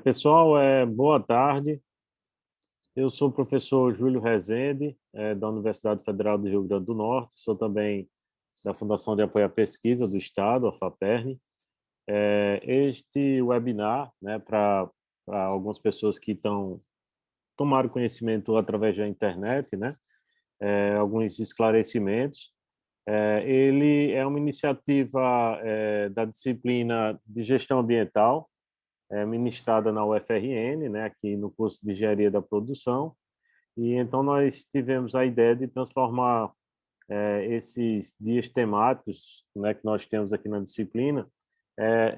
Pessoal, boa tarde. Eu sou o professor Júlio Rezende, da Universidade Federal do Rio Grande do Norte. Sou também da Fundação de Apoio à Pesquisa do Estado, a FAPERN. Este webinar, né, para algumas pessoas que tomaram conhecimento através da internet, né, alguns esclarecimentos. Ele é uma iniciativa da disciplina de Gestão Ambiental, ministrada na UFRN, né, aqui no curso de Engenharia da Produção. E então nós tivemos a ideia de transformar esses dias temáticos, né, que nós temos aqui na disciplina,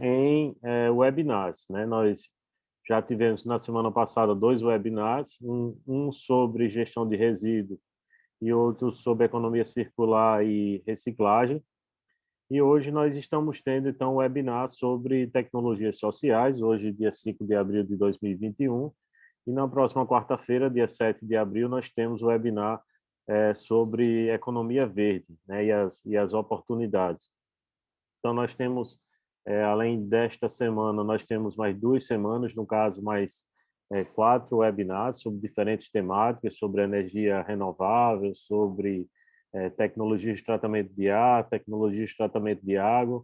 em webinars, né? Nós já tivemos na semana passada dois webinars, um sobre gestão de resíduos e outro sobre economia circular e reciclagem. E hoje nós estamos tendo, então, um webinar sobre tecnologias sociais, hoje, dia 5 de abril de 2021. E na próxima quarta-feira, dia 7 de abril, nós temos o webinar sobre economia verde, né, e as oportunidades. Então, nós temos, além desta semana, nós temos mais 2 semanas, no caso, mais 4 webinars sobre diferentes temáticas, sobre energia renovável, sobre tecnologias de tratamento de ar, tecnologias de tratamento de água.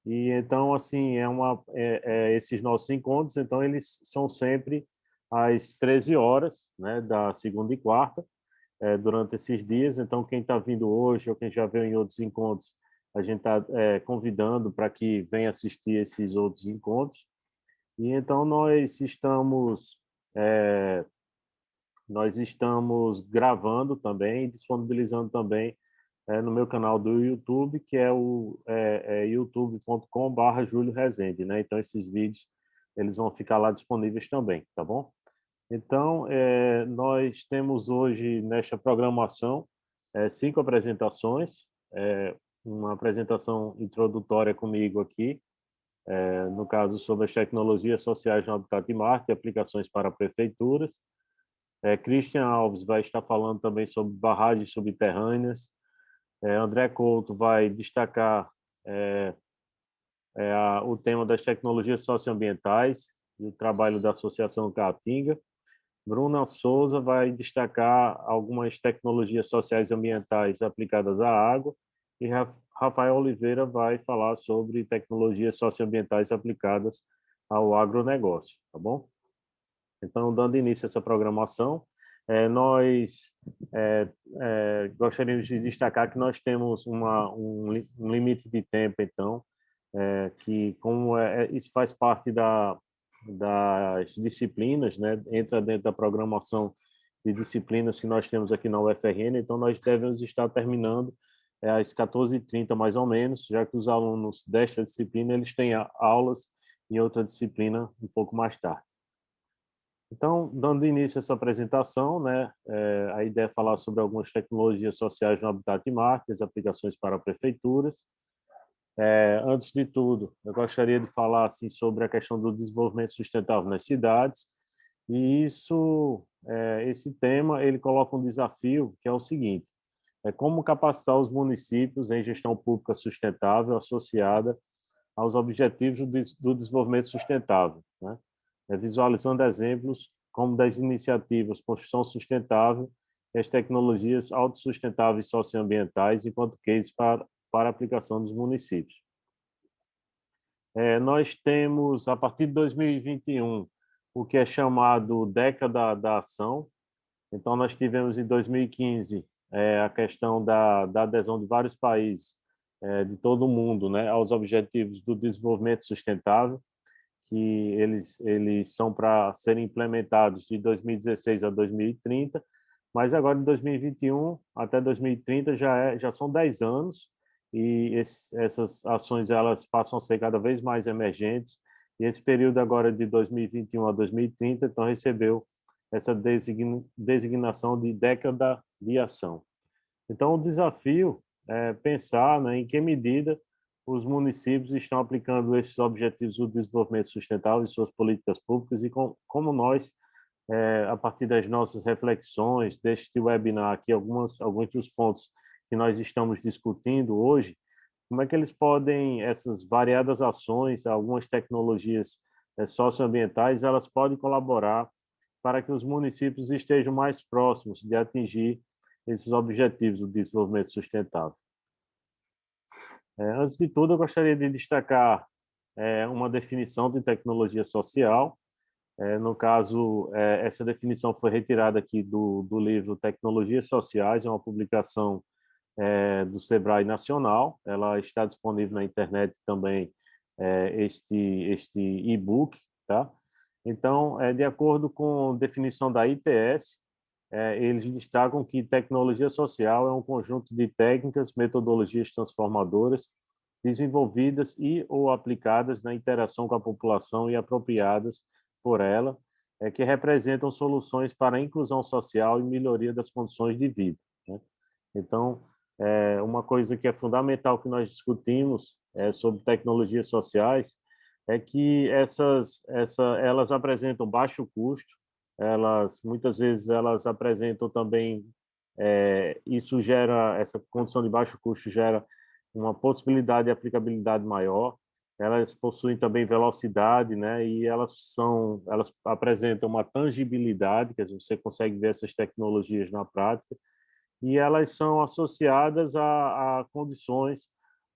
E então, assim, esses nossos encontros, então, eles são sempre às 13 horas, né, da segunda e quarta, durante esses dias. Então, quem está vindo hoje ou quem já veio em outros encontros, a gente está convidando para que venha assistir esses outros encontros. E então é, nós estamos gravando também e disponibilizando também no meu canal do YouTube, que é o youtube.com/barra Júlio Rezende, né? Então, esses vídeos, eles vão ficar lá disponíveis também, tá bom? Então, nós temos hoje, nesta programação, 5 apresentações, uma apresentação introdutória comigo aqui, no caso, sobre as tecnologias sociais no Habitat de Marte e aplicações para prefeituras. Christian Alves vai estar falando também sobre barragens subterrâneas. André Couto vai destacar o tema das tecnologias socioambientais e o trabalho da Associação Caatinga. Bruna Souza vai destacar algumas tecnologias sociais e ambientais aplicadas à água e Rafael Oliveira vai falar sobre tecnologias socioambientais aplicadas ao agronegócio, tá bom? Então, dando início a essa programação, nós gostaríamos de destacar que nós temos um limite de tempo, então, que como isso faz parte das disciplinas, né, entra dentro da programação de disciplinas que nós temos aqui na UFRN, então nós devemos estar terminando às 14h30 mais ou menos, já que os alunos desta disciplina eles têm aulas em outra disciplina um pouco mais tarde. Então, dando início a essa apresentação, né, a ideia é falar sobre algumas tecnologias sociais no Habitat de Marte, as aplicações para prefeituras. Antes de tudo, eu gostaria de falar assim sobre a questão do desenvolvimento sustentável nas cidades. E esse tema, ele coloca um desafio que é o seguinte: como capacitar os municípios em gestão pública sustentável associada aos objetivos do desenvolvimento sustentável, né? Visualizando exemplos como das iniciativas construção sustentável e as tecnologias autossustentáveis socioambientais enquanto case para aplicação dos municípios. Nós temos, a partir de 2021, o que é chamado Década da Ação. Então, nós tivemos em 2015 a questão da adesão de vários países de todo o mundo, né, aos Objetivos do Desenvolvimento Sustentável, que eles são para serem implementados de 2016 a 2030, mas agora de 2021 até 2030 já são 10 anos e essas ações elas passam a ser cada vez mais emergentes e esse período agora de 2021 a 2030 então recebeu essa designação de década de ação. Então o desafio é pensar, né, em que medida os municípios estão aplicando esses objetivos do desenvolvimento sustentável em suas políticas públicas e como nós, a partir das nossas reflexões, deste webinar aqui, alguns dos pontos que nós estamos discutindo hoje, como é que eles podem, essas variadas ações, algumas tecnologias socioambientais, elas podem colaborar para que os municípios estejam mais próximos de atingir esses objetivos do desenvolvimento sustentável. Antes de tudo, eu gostaria de destacar uma definição de tecnologia social. No caso, essa definição foi retirada aqui do livro Tecnologias Sociais, é uma publicação do Sebrae Nacional. Ela está disponível na internet também, este e-book, tá? Então, de acordo com a definição da ITS, eles destacam que tecnologia social é um conjunto de técnicas, metodologias transformadoras desenvolvidas e ou aplicadas na interação com a população e apropriadas por ela, que representam soluções para a inclusão social e melhoria das condições de vida, né? Então, uma coisa que é fundamental que nós discutimos sobre tecnologias sociais é que elas apresentam baixo custo, muitas vezes elas apresentam também, essa condição de baixo custo gera uma possibilidade de aplicabilidade maior. Elas possuem também velocidade, né? E elas apresentam uma tangibilidade, quer dizer, você consegue ver essas tecnologias na prática, e elas são associadas a condições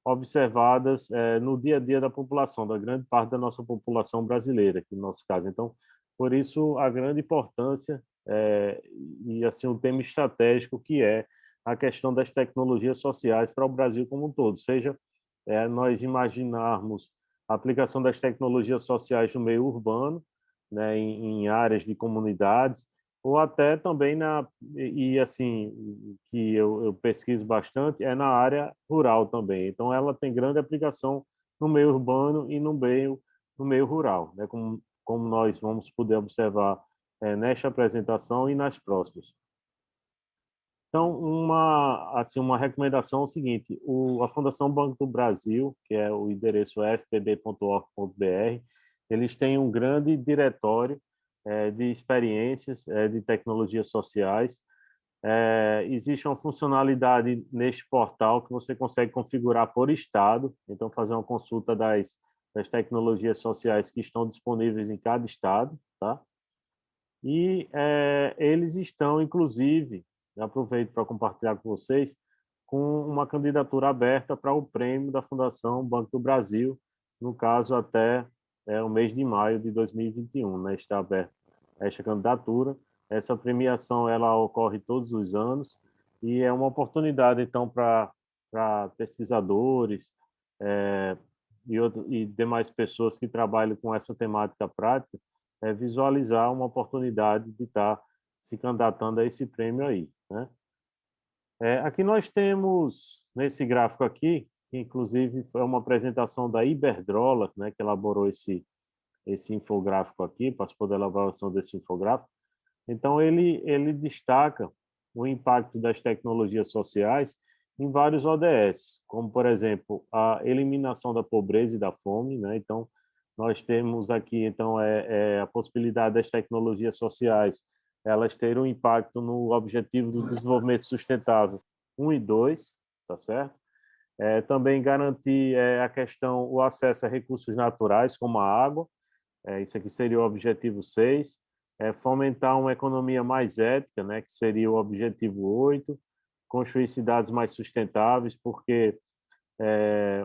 observadas no dia a dia da população, da grande parte da nossa população brasileira, aqui no nosso caso. Então, por isso, a grande importância e assim um tema estratégico que é a questão das tecnologias sociais para o Brasil como um todo, seja nós imaginarmos a aplicação das tecnologias sociais no meio urbano, né, em áreas de comunidades, ou até também assim, que eu pesquiso bastante, é na área rural também. Então, ela tem grande aplicação no meio urbano e no meio rural, né? Como nós vamos poder observar nesta apresentação e nas próximas. Então, uma recomendação é o seguinte: a Fundação Banco do Brasil, que é o endereço fpb.org.br, eles têm um grande diretório de experiências de tecnologias sociais. Existe uma funcionalidade neste portal que você consegue configurar por estado, então fazer uma consulta das tecnologias sociais que estão disponíveis em cada estado, tá? E eles estão, inclusive, aproveito para compartilhar com vocês, com uma candidatura aberta para o prêmio da Fundação Banco do Brasil, no caso até o mês de maio de 2021, né? Está aberta esta candidatura. Essa premiação ela ocorre todos os anos e é uma oportunidade, então, para pesquisadores e demais pessoas que trabalham com essa temática prática visualizar uma oportunidade de estar se candidatando a esse prêmio aí, né? Aqui nós temos, nesse gráfico aqui, que inclusive foi uma apresentação da Iberdrola, né, que elaborou esse infográfico aqui, participou da elaboração desse infográfico. Então, ele destaca o impacto das tecnologias sociais em vários ODS, como, por exemplo, a eliminação da pobreza e da fome, né? Então, nós temos aqui, então, a possibilidade das tecnologias sociais elas terem um impacto no Objetivo do Desenvolvimento Sustentável 1 e 2, tá certo? Também garantir o acesso a recursos naturais, como a água, isso aqui seria o Objetivo 6, fomentar uma economia mais ética, né, que seria o Objetivo 8, construir cidades mais sustentáveis, porque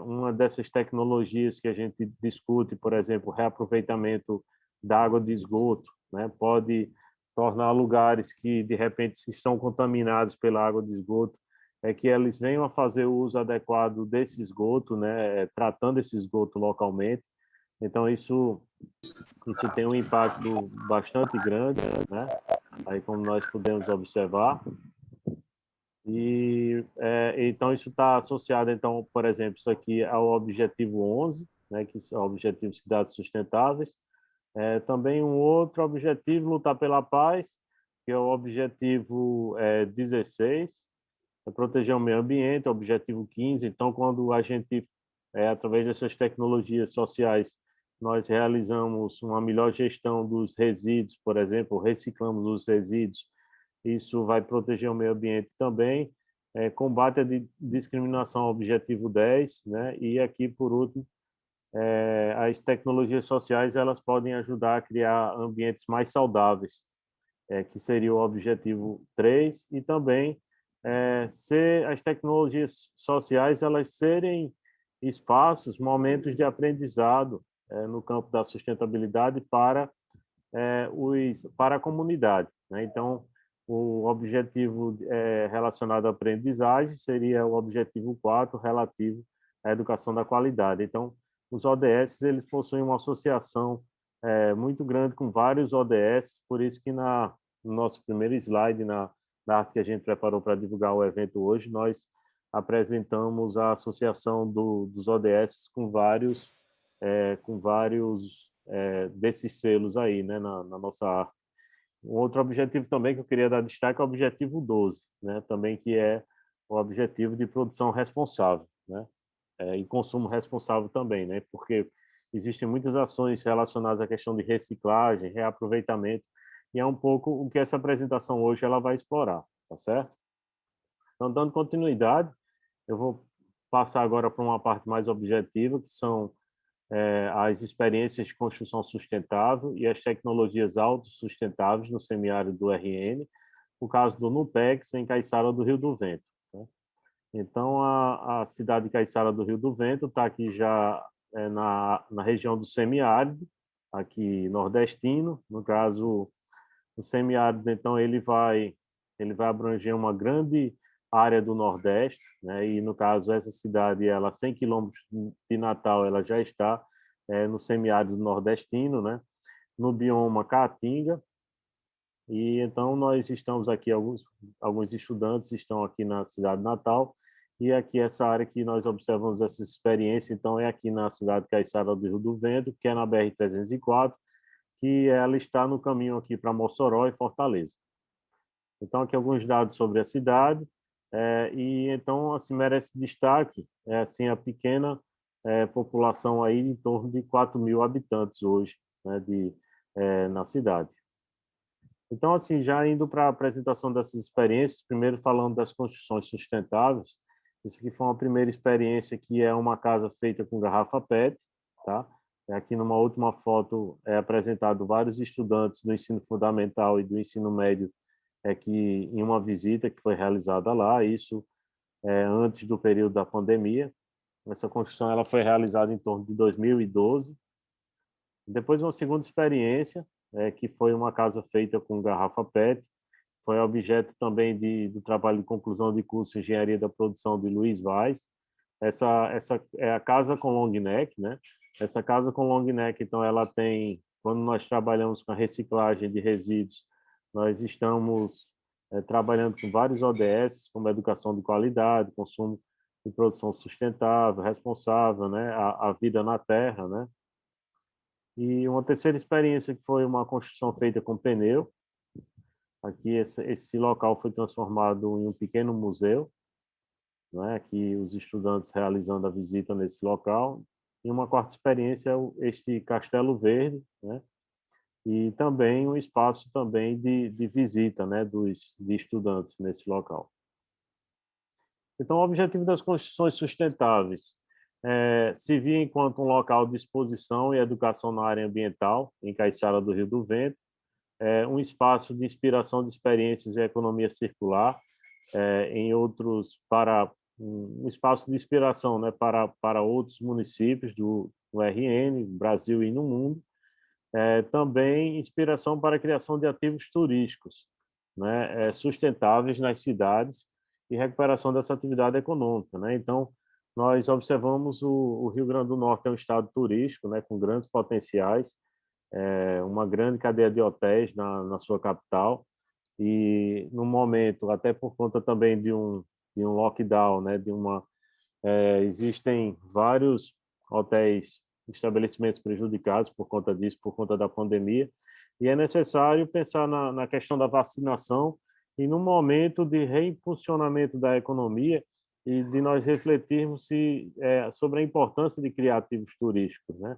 uma dessas tecnologias que a gente discute, por exemplo, o reaproveitamento da água de esgoto, né, pode tornar lugares que, de repente, se estão contaminados pela água de esgoto, que eles venham a fazer o uso adequado desse esgoto, né, tratando esse esgoto localmente. Então, isso tem um impacto bastante grande, né? Aí, como nós podemos observar. E então isso está associado, então, por exemplo, isso aqui ao objetivo 11, né, que é o objetivo de cidades sustentáveis. Também um outro objetivo, lutar pela paz, que é o objetivo 16, é proteger o meio ambiente, objetivo 15. Então, quando a gente, através dessas tecnologias sociais, nós realizamos uma melhor gestão dos resíduos, por exemplo, reciclamos os resíduos, isso vai proteger o meio ambiente também. Combate à discriminação, objetivo 10, né? E aqui, por último, as tecnologias sociais elas podem ajudar a criar ambientes mais saudáveis, que seria o objetivo 3, e também ser as tecnologias sociais elas serem espaços, momentos de aprendizado no campo da sustentabilidade para a comunidade, né? Então, o objetivo relacionado à aprendizagem seria o objetivo 4, relativo à educação da qualidade. Então, os ODS eles possuem uma associação muito grande com vários ODS, por isso que no nosso primeiro slide, na arte que a gente preparou para divulgar o evento hoje, nós apresentamos a associação dos ODS com vários desses selos aí, né, na nossa arte. Um outro objetivo também que eu queria dar destaque é o objetivo 12, né, também que é o objetivo de produção responsável, né, e consumo responsável também, né, porque existem muitas ações relacionadas à questão de reciclagem, reaproveitamento, e é um pouco o que essa apresentação hoje ela vai explorar, tá certo? Então, dando continuidade, eu vou passar agora para uma parte mais objetiva, que são as experiências de construção sustentável e as tecnologias autossustentáveis no semiárido do RN, o caso do NUPEX, em Caiçara do Rio do Vento, né? Então, a cidade de Caiçara do Rio do Vento está aqui já na região do semiárido, aqui nordestino. No caso, o semiárido, então, ele vai abranger uma grande área do Nordeste, né? E, no caso, essa cidade, ela, a 100 quilômetros de Natal, ela já está no semiárido nordestino, né? No bioma Caatinga. E, então, nós estamos aqui, alguns estudantes estão aqui na cidade de Natal, e aqui essa área que nós observamos essa experiência, então, é aqui na cidade de Caiçara do Rio do Vento, que é na BR-304, que ela está no caminho aqui para Mossoró e Fortaleza. Então, aqui alguns dados sobre a cidade, e então, assim, merece destaque, assim, a pequena população aí, em torno de 4.000 habitantes hoje, né, na cidade. Então, assim, já indo para a apresentação dessas experiências, primeiro falando das construções sustentáveis, isso aqui foi uma primeira experiência que é uma casa feita com garrafa PET, tá? Aqui numa última foto é apresentado vários estudantes do ensino fundamental e do ensino médio que em uma visita que foi realizada lá, isso antes do período da pandemia. Essa construção ela foi realizada em torno de 2012. Depois uma segunda experiência, que foi uma casa feita com garrafa PET, foi objeto também do trabalho de conclusão de curso de Engenharia da Produção de Luiz Vaz. Essa é a casa com long neck, né? Essa casa com long neck, então, ela tem, quando nós trabalhamos com a reciclagem de resíduos, nós estamos trabalhando com vários ODS, como educação de qualidade, consumo e produção sustentável, responsável, né? A vida na terra, né? E uma terceira experiência que foi uma construção feita com pneu. Aqui esse local foi transformado em um pequeno museu, né? Aqui os estudantes realizando a visita nesse local. E uma quarta experiência é este Castelo Verde, né? E também um espaço também de visita, né? De estudantes nesse local. Então, o objetivo das construções sustentáveis se via enquanto um local de exposição e educação na área ambiental, em Caiçara do Rio do Vento, um espaço de inspiração de experiências e economia circular, em outros para um espaço de inspiração, né, para outros municípios do RN, Brasil e no mundo, também inspiração para a criação de ativos turísticos, né, sustentáveis nas cidades e recuperação dessa atividade econômica, né? Então, nós observamos o Rio Grande do Norte é um estado turístico, né, com grandes potenciais, uma grande cadeia de hotéis na sua capital, e no momento, até por conta também de um lockdown, né, existem vários hotéis, estabelecimentos prejudicados por conta disso, por conta da pandemia, e é necessário pensar na questão da vacinação e no momento de reimpulsionamento da economia e de nós refletirmos sobre a importância de criar ativos turísticos, né?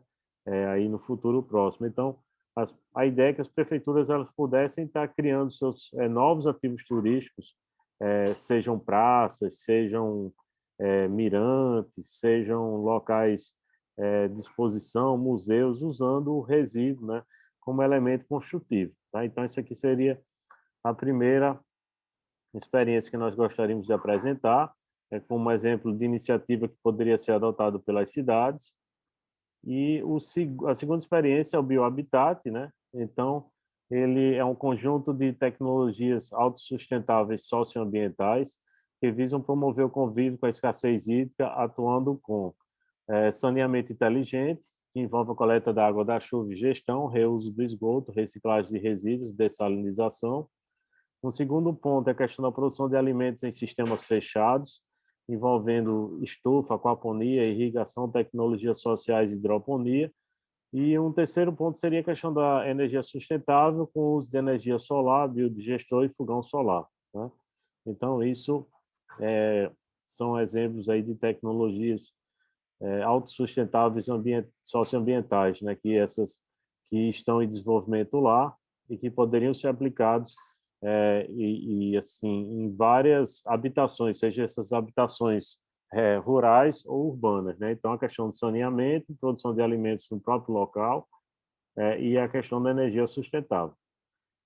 Aí no futuro próximo. Então, a ideia é que as prefeituras elas pudessem estar criando seus novos ativos turísticos, sejam praças, sejam mirantes, sejam locais disposição, museus, usando o resíduo, né, como elemento construtivo. Tá? Então, isso aqui seria a primeira experiência que nós gostaríamos de apresentar, como exemplo de iniciativa que poderia ser adotada pelas cidades. E a segunda experiência é o biohabitat, né? Então, ele é um conjunto de tecnologias autossustentáveis socioambientais que visam promover o convívio com a escassez hídrica, atuando com saneamento inteligente, que envolve a coleta da água da chuva e gestão, reuso do esgoto, reciclagem de resíduos, dessalinização. Um segundo ponto é a questão da produção de alimentos em sistemas fechados, envolvendo estufa, aquaponia, irrigação, tecnologias sociais e hidroponia. E um terceiro ponto seria a questão da energia sustentável, com o uso de energia solar, biodigestor e fogão solar. Né? Então, isso são exemplos aí de tecnologias autossustentáveis socioambientais, né? Que estão em desenvolvimento lá e que poderiam ser aplicados assim em várias habitações, seja essas habitações rurais ou urbanas, né? Então a questão do saneamento, produção de alimentos no próprio local e a questão da energia sustentável.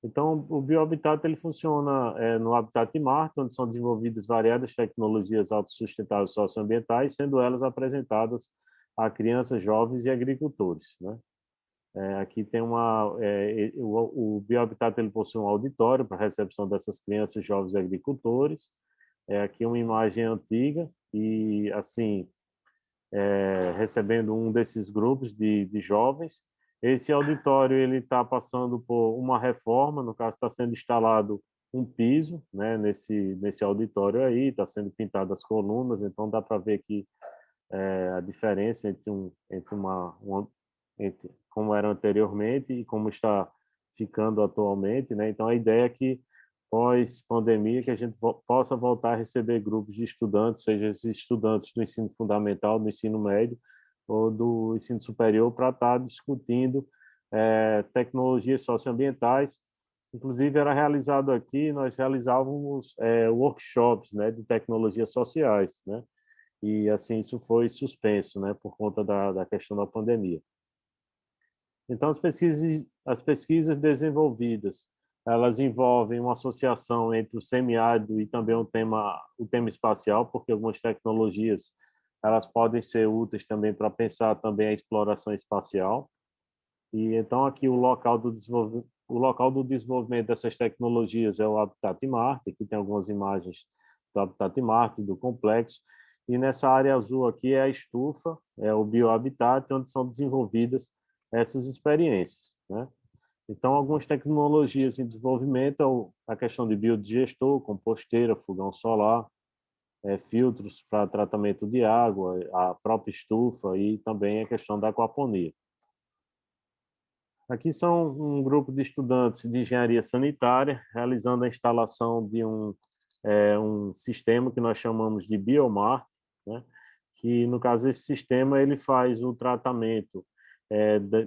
Então o biohabitat ele funciona no Habitat Marte, onde são desenvolvidas variadas tecnologias autossustentáveis socioambientais, sendo elas apresentadas a crianças, jovens e agricultores, né? Aqui tem o biohabitat ele possui um auditório para recepção dessas crianças, jovens e agricultores. Aqui uma imagem antiga e assim recebendo um desses grupos de jovens. Esse auditório ele está passando por uma reforma, no caso está sendo instalado um piso, né, nesse auditório aí, está sendo pintado as colunas, então dá para ver aqui a diferença entre como era anteriormente e como está ficando atualmente, né? Então a ideia é que pós-pandemia que a gente possa voltar a receber grupos de estudantes, seja esses estudantes do ensino fundamental, do ensino médio ou do ensino superior, para estar discutindo tecnologias socioambientais. Inclusive era realizado aqui, nós realizávamos workshops, né, de tecnologias sociais, né? E assim isso foi suspenso, né, por conta da questão da pandemia. Então as pesquisas desenvolvidas, elas envolvem uma associação entre o semiárido e também o tema espacial, porque algumas tecnologias elas podem ser úteis também para pensar também a exploração espacial. E então aqui o local do desenvolvimento dessas tecnologias é o Habitat Marte, aqui tem algumas imagens do Habitat Marte, do complexo. E nessa área azul aqui é a estufa, é o biohabitat, onde são desenvolvidas essas experiências, né? Então, algumas tecnologias em desenvolvimento é a questão de biodigestor, composteira, fogão solar, filtros para tratamento de água, a própria estufa e também a questão da aquaponia. Aqui são um grupo de estudantes de engenharia sanitária realizando a instalação de um sistema que nós chamamos de Biomart, né? Que, no caso, esse sistema ele faz o tratamento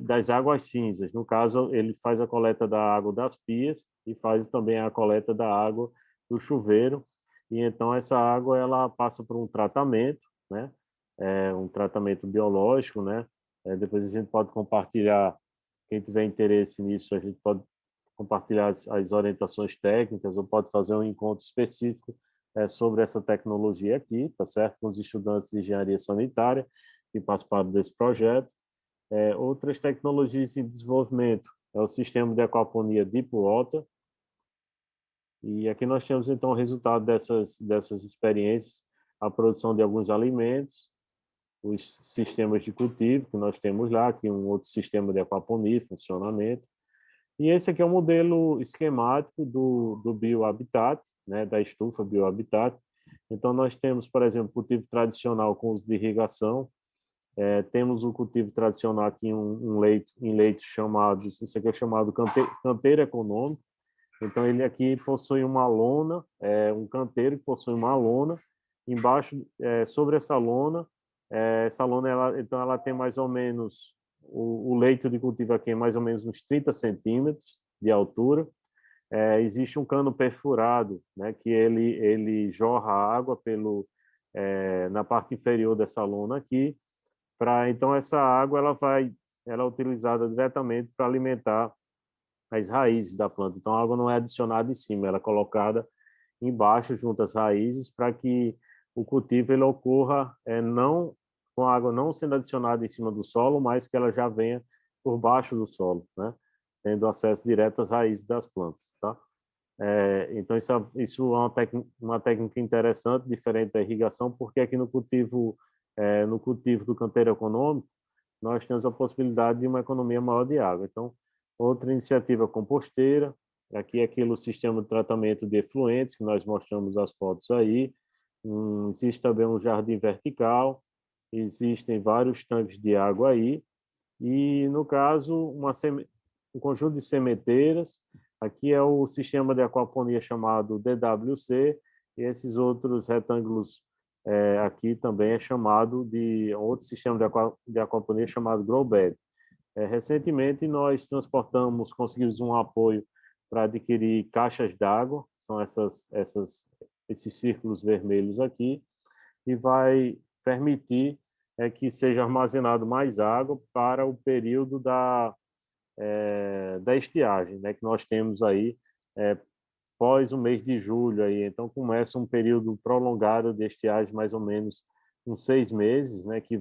das águas cinzas. No caso, ele faz a coleta da água das pias e faz também a coleta da água do chuveiro. E então essa água ela passa por um tratamento, né? Um tratamento biológico, né? Depois a gente pode compartilhar, quem tiver interesse nisso, a gente pode compartilhar as orientações técnicas ou pode fazer um encontro específico sobre essa tecnologia aqui, tá certo? Com os estudantes de engenharia sanitária que participaram desse projeto. Outras tecnologias em desenvolvimento é o sistema de aquaponia Deep Water. E aqui nós temos, então, o resultado dessas experiências, a produção de alguns alimentos, os sistemas de cultivo que nós temos lá, aqui um outro sistema de aquaponia, funcionamento. E esse aqui é o modelo esquemático do biohabitat, né, da estufa biohabitat. Então, nós temos, por exemplo, cultivo tradicional com uso de irrigação. Temos o cultivo tradicional aqui em leitos chamados, isso aqui é chamado canteiro econômico. Então, ele aqui possui uma lona, um canteiro que possui uma lona. Embaixo, sobre essa lona, então, ela tem mais ou menos, o leito de cultivo aqui é mais ou menos uns 30 centímetros de altura. Existe um cano perfurado, né, que ele jorra água na parte inferior dessa lona aqui. Então essa água ela é utilizada diretamente para alimentar as raízes da planta. Então a água não é adicionada em cima, ela é colocada embaixo junto às raízes para que o cultivo ele ocorra não com a água não sendo adicionada em cima do solo, mas que ela já venha por baixo do solo, né? Tendo acesso direto às raízes das plantas, tá? Então isso é uma técnica interessante, diferente da irrigação, porque aqui no cultivo do canteiro econômico nós temos a possibilidade de uma economia maior de água. Então, outra iniciativa composteira, aqui é aquele sistema de tratamento de efluentes, que nós mostramos as fotos aí. Existe também um jardim vertical, existem vários tanques de água aí, e, no caso, um conjunto de sementeiras. Aqui é o sistema de aquaponia chamado DWC, e esses outros retângulos aqui também é chamado de outro sistema de aquaponia chamado grow bed. Recentemente, nós conseguimos um apoio para adquirir caixas d'água, são esses círculos vermelhos aqui, e vai permitir que seja armazenado mais água para o período da estiagem, né, que nós temos aí pós o mês de julho. Aí. Então, começa um período prolongado de estiagem, mais ou menos uns 6 meses, né, que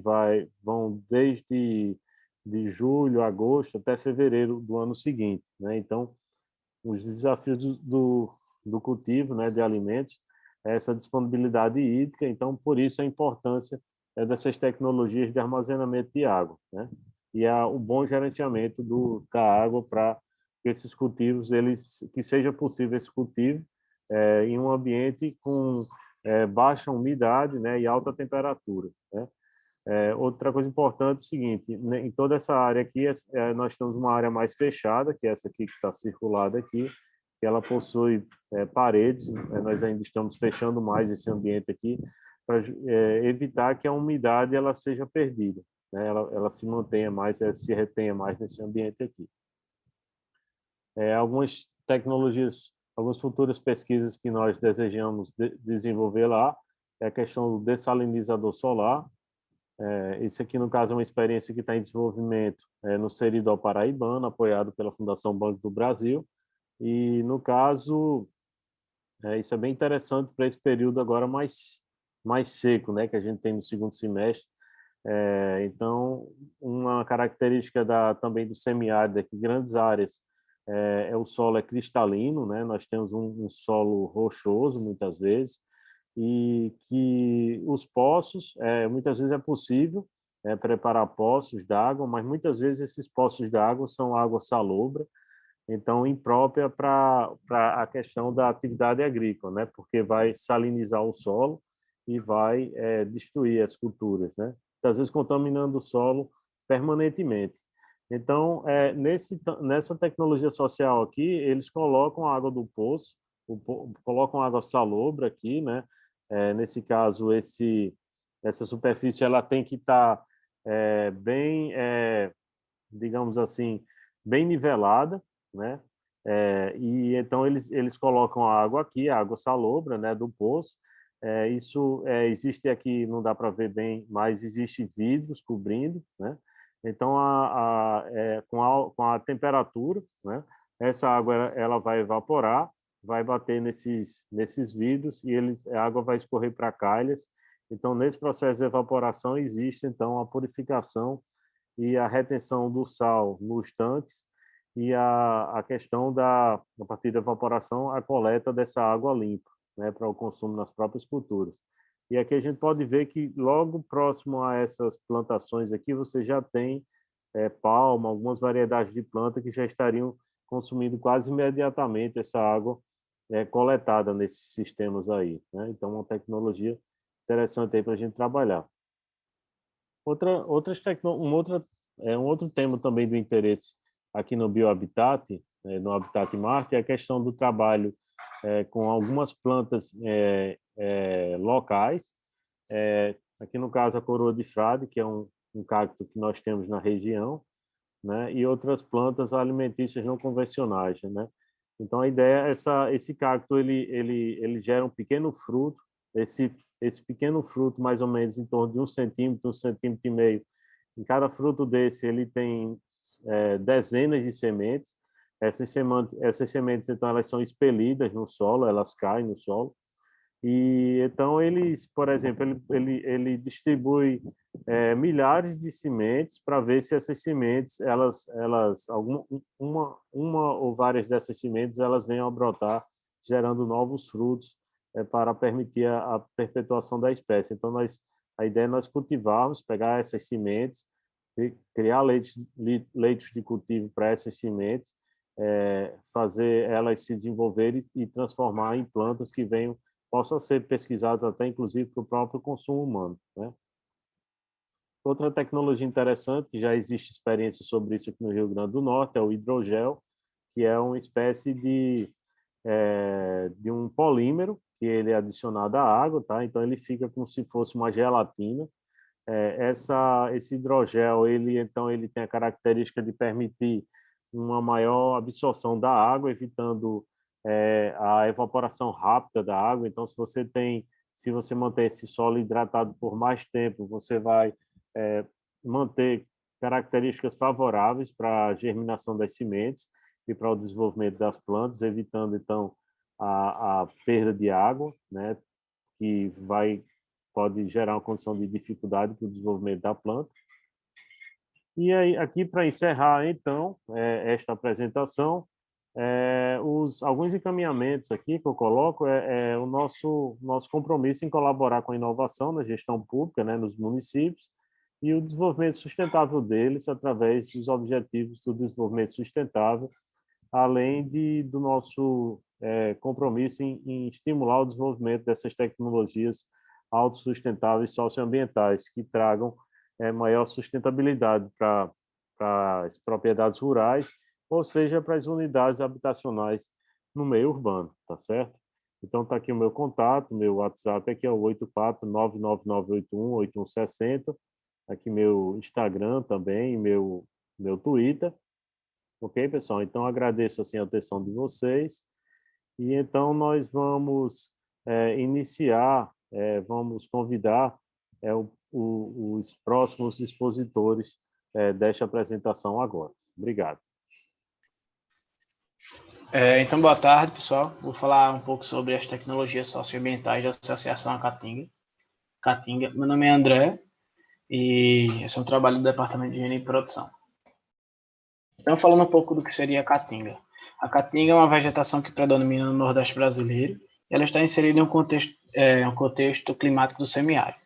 vão desde de julho, agosto, até fevereiro do ano seguinte. Né? Então, os desafios do cultivo, né, de alimentos é essa disponibilidade hídrica. Então, por isso, a importância dessas tecnologias de armazenamento de água, né? E o bom gerenciamento da água para que esses cultivos, que seja possível esse cultivo em um ambiente com baixa umidade, né, e alta temperatura, né? Outra coisa importante é o seguinte, né, em toda essa área aqui, nós temos uma área mais fechada, que é essa aqui que está circulada aqui, que ela possui paredes. Nós ainda estamos fechando mais esse ambiente aqui para evitar que a umidade ela seja perdida, né? Ela se mantenha mais, se retenha mais nesse ambiente aqui. Algumas tecnologias, algumas futuras pesquisas que nós desejamos desenvolver lá é a questão do dessalinizador solar. Esse aqui, no caso, é uma experiência que está em desenvolvimento no Seridó Paraibano, apoiado pela Fundação Banco do Brasil. E, no caso, isso é bem interessante para esse período agora mais seco, né, que a gente tem no segundo semestre. Então, uma característica também do semiárido é que grandes áreas o solo é cristalino, né? Nós temos um solo rochoso, muitas vezes, e que os poços, muitas vezes é possível preparar poços d'água, mas muitas vezes esses poços d'água são água salobra, então imprópria para a questão da atividade agrícola, né? Porque vai salinizar o solo e vai destruir as culturas, né? Muitas vezes contaminando o solo permanentemente. Então, nessa tecnologia social aqui, eles colocam a água do poço, colocam água salobra aqui, né? Nesse caso, essa superfície ela tem que estar bem, digamos assim, bem nivelada, né? E então eles colocam a água aqui, a água salobra, né, do poço. Isso existe aqui, não dá para ver bem, mas existe vidros cobrindo, né? Então com a temperatura, né, essa água ela vai evaporar, vai bater nesses vidros e a água vai escorrer para calhas. Então nesse processo de evaporação existe então a purificação e a retenção do sal nos tanques e a questão a partir da evaporação, a coleta dessa água limpa, né, para o consumo nas próprias culturas. E aqui a gente pode ver que logo próximo a essas plantações aqui, você já tem palma, algumas variedades de planta que já estariam consumindo quase imediatamente essa água coletada nesses sistemas aí, né? Então, uma tecnologia interessante aí para a gente trabalhar. Um outro tema também do interesse aqui no Biohabitat, no Habitat Marte, é a questão do trabalho com algumas plantas locais. Aqui no caso a coroa de frade, que é um cacto que nós temos na região, né? E outras plantas alimentícias não convencionais, né? Então a ideia é esse cacto ele gera um pequeno fruto. Esse pequeno fruto, mais ou menos em torno de 1 centímetro, 1,5 centímetros, Em cada fruto desse, ele tem dezenas de sementes. Essas sementes, então, elas são expelidas no solo, elas caem no solo. E então eles, por exemplo, ele distribui milhares de sementes para ver se essas sementes, uma ou várias dessas sementes, elas venham a brotar, gerando novos frutos para permitir a perpetuação da espécie. Então a ideia é nós cultivarmos, pegar essas sementes, criar leitos de cultivo para essas sementes, fazer elas se desenvolverem e transformar em plantas que venham possam ser pesquisados até, inclusive, para o próprio consumo humano, né? Outra tecnologia interessante, que já existe experiência sobre isso aqui no Rio Grande do Norte, é o hidrogel, que é uma espécie de um polímero, que ele é adicionado à água, tá? Então, ele fica como se fosse uma gelatina. Esse hidrogel, ele tem a característica de permitir uma maior absorção da água, evitando a evaporação rápida da água. Então, se você manter esse solo hidratado por mais tempo, você vai manter características favoráveis para a germinação das sementes e para o desenvolvimento das plantas, evitando então a perda de água, né, que pode gerar uma condição de dificuldade para o desenvolvimento da planta. E aí, aqui para encerrar então esta apresentação, alguns encaminhamentos aqui que eu coloco o nosso compromisso em colaborar com a inovação na gestão pública, né, nos municípios, e o desenvolvimento sustentável deles através dos objetivos do desenvolvimento sustentável, além do nosso compromisso em estimular o desenvolvimento dessas tecnologias autossustentáveis socioambientais que tragam maior sustentabilidade para as propriedades rurais, ou seja, para as unidades habitacionais no meio urbano, tá certo? Então, está aqui o meu contato, meu WhatsApp aqui é o 84 aqui meu Instagram também, meu Twitter, ok, pessoal? Então, agradeço assim, a atenção de vocês, e então nós vamos iniciar, vamos convidar os próximos expositores desta apresentação agora. Obrigado. Então, boa tarde, pessoal. Vou falar um pouco sobre as tecnologias socioambientais da Associação Caatinga. Meu nome é André e esse é um trabalho do Departamento de Engenharia e Produção. Então, falando um pouco do que seria a Caatinga. A Caatinga é uma vegetação que predomina no Nordeste brasileiro e ela está inserida em um contexto climático do semiárido.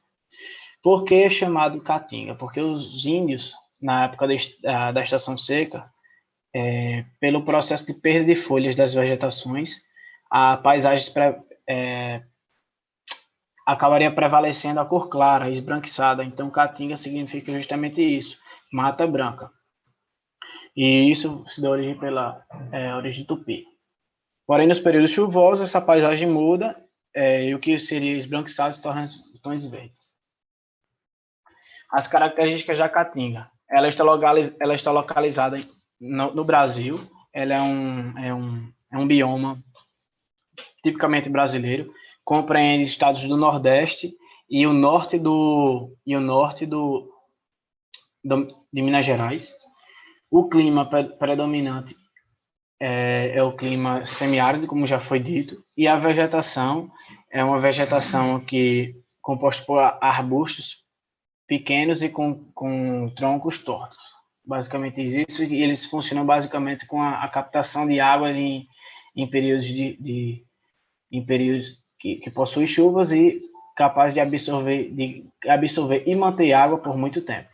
Por que é chamado Caatinga? Porque os índios, na época da estação seca, pelo processo de perda de folhas das vegetações, a paisagem acabaria prevalecendo a cor clara, esbranquiçada. Então, Caatinga significa justamente isso, mata branca. E isso se dá origem pela origem tupi. Porém, nos períodos chuvosos, essa paisagem muda e o que seria esbranquiçado se torna tons verdes. As características da Caatinga. Ela está localizada no Brasil. Ela é um bioma tipicamente brasileiro. Compreende estados do Nordeste e o norte de Minas Gerais. O clima predominante é o clima semiárido, como já foi dito, e a vegetação é uma vegetação composta por arbustos pequenos e com troncos tortos. Basicamente isso, e eles funcionam basicamente com a captação de águas em períodos em períodos que possuem chuvas e capaz de absorver e manter água por muito tempo.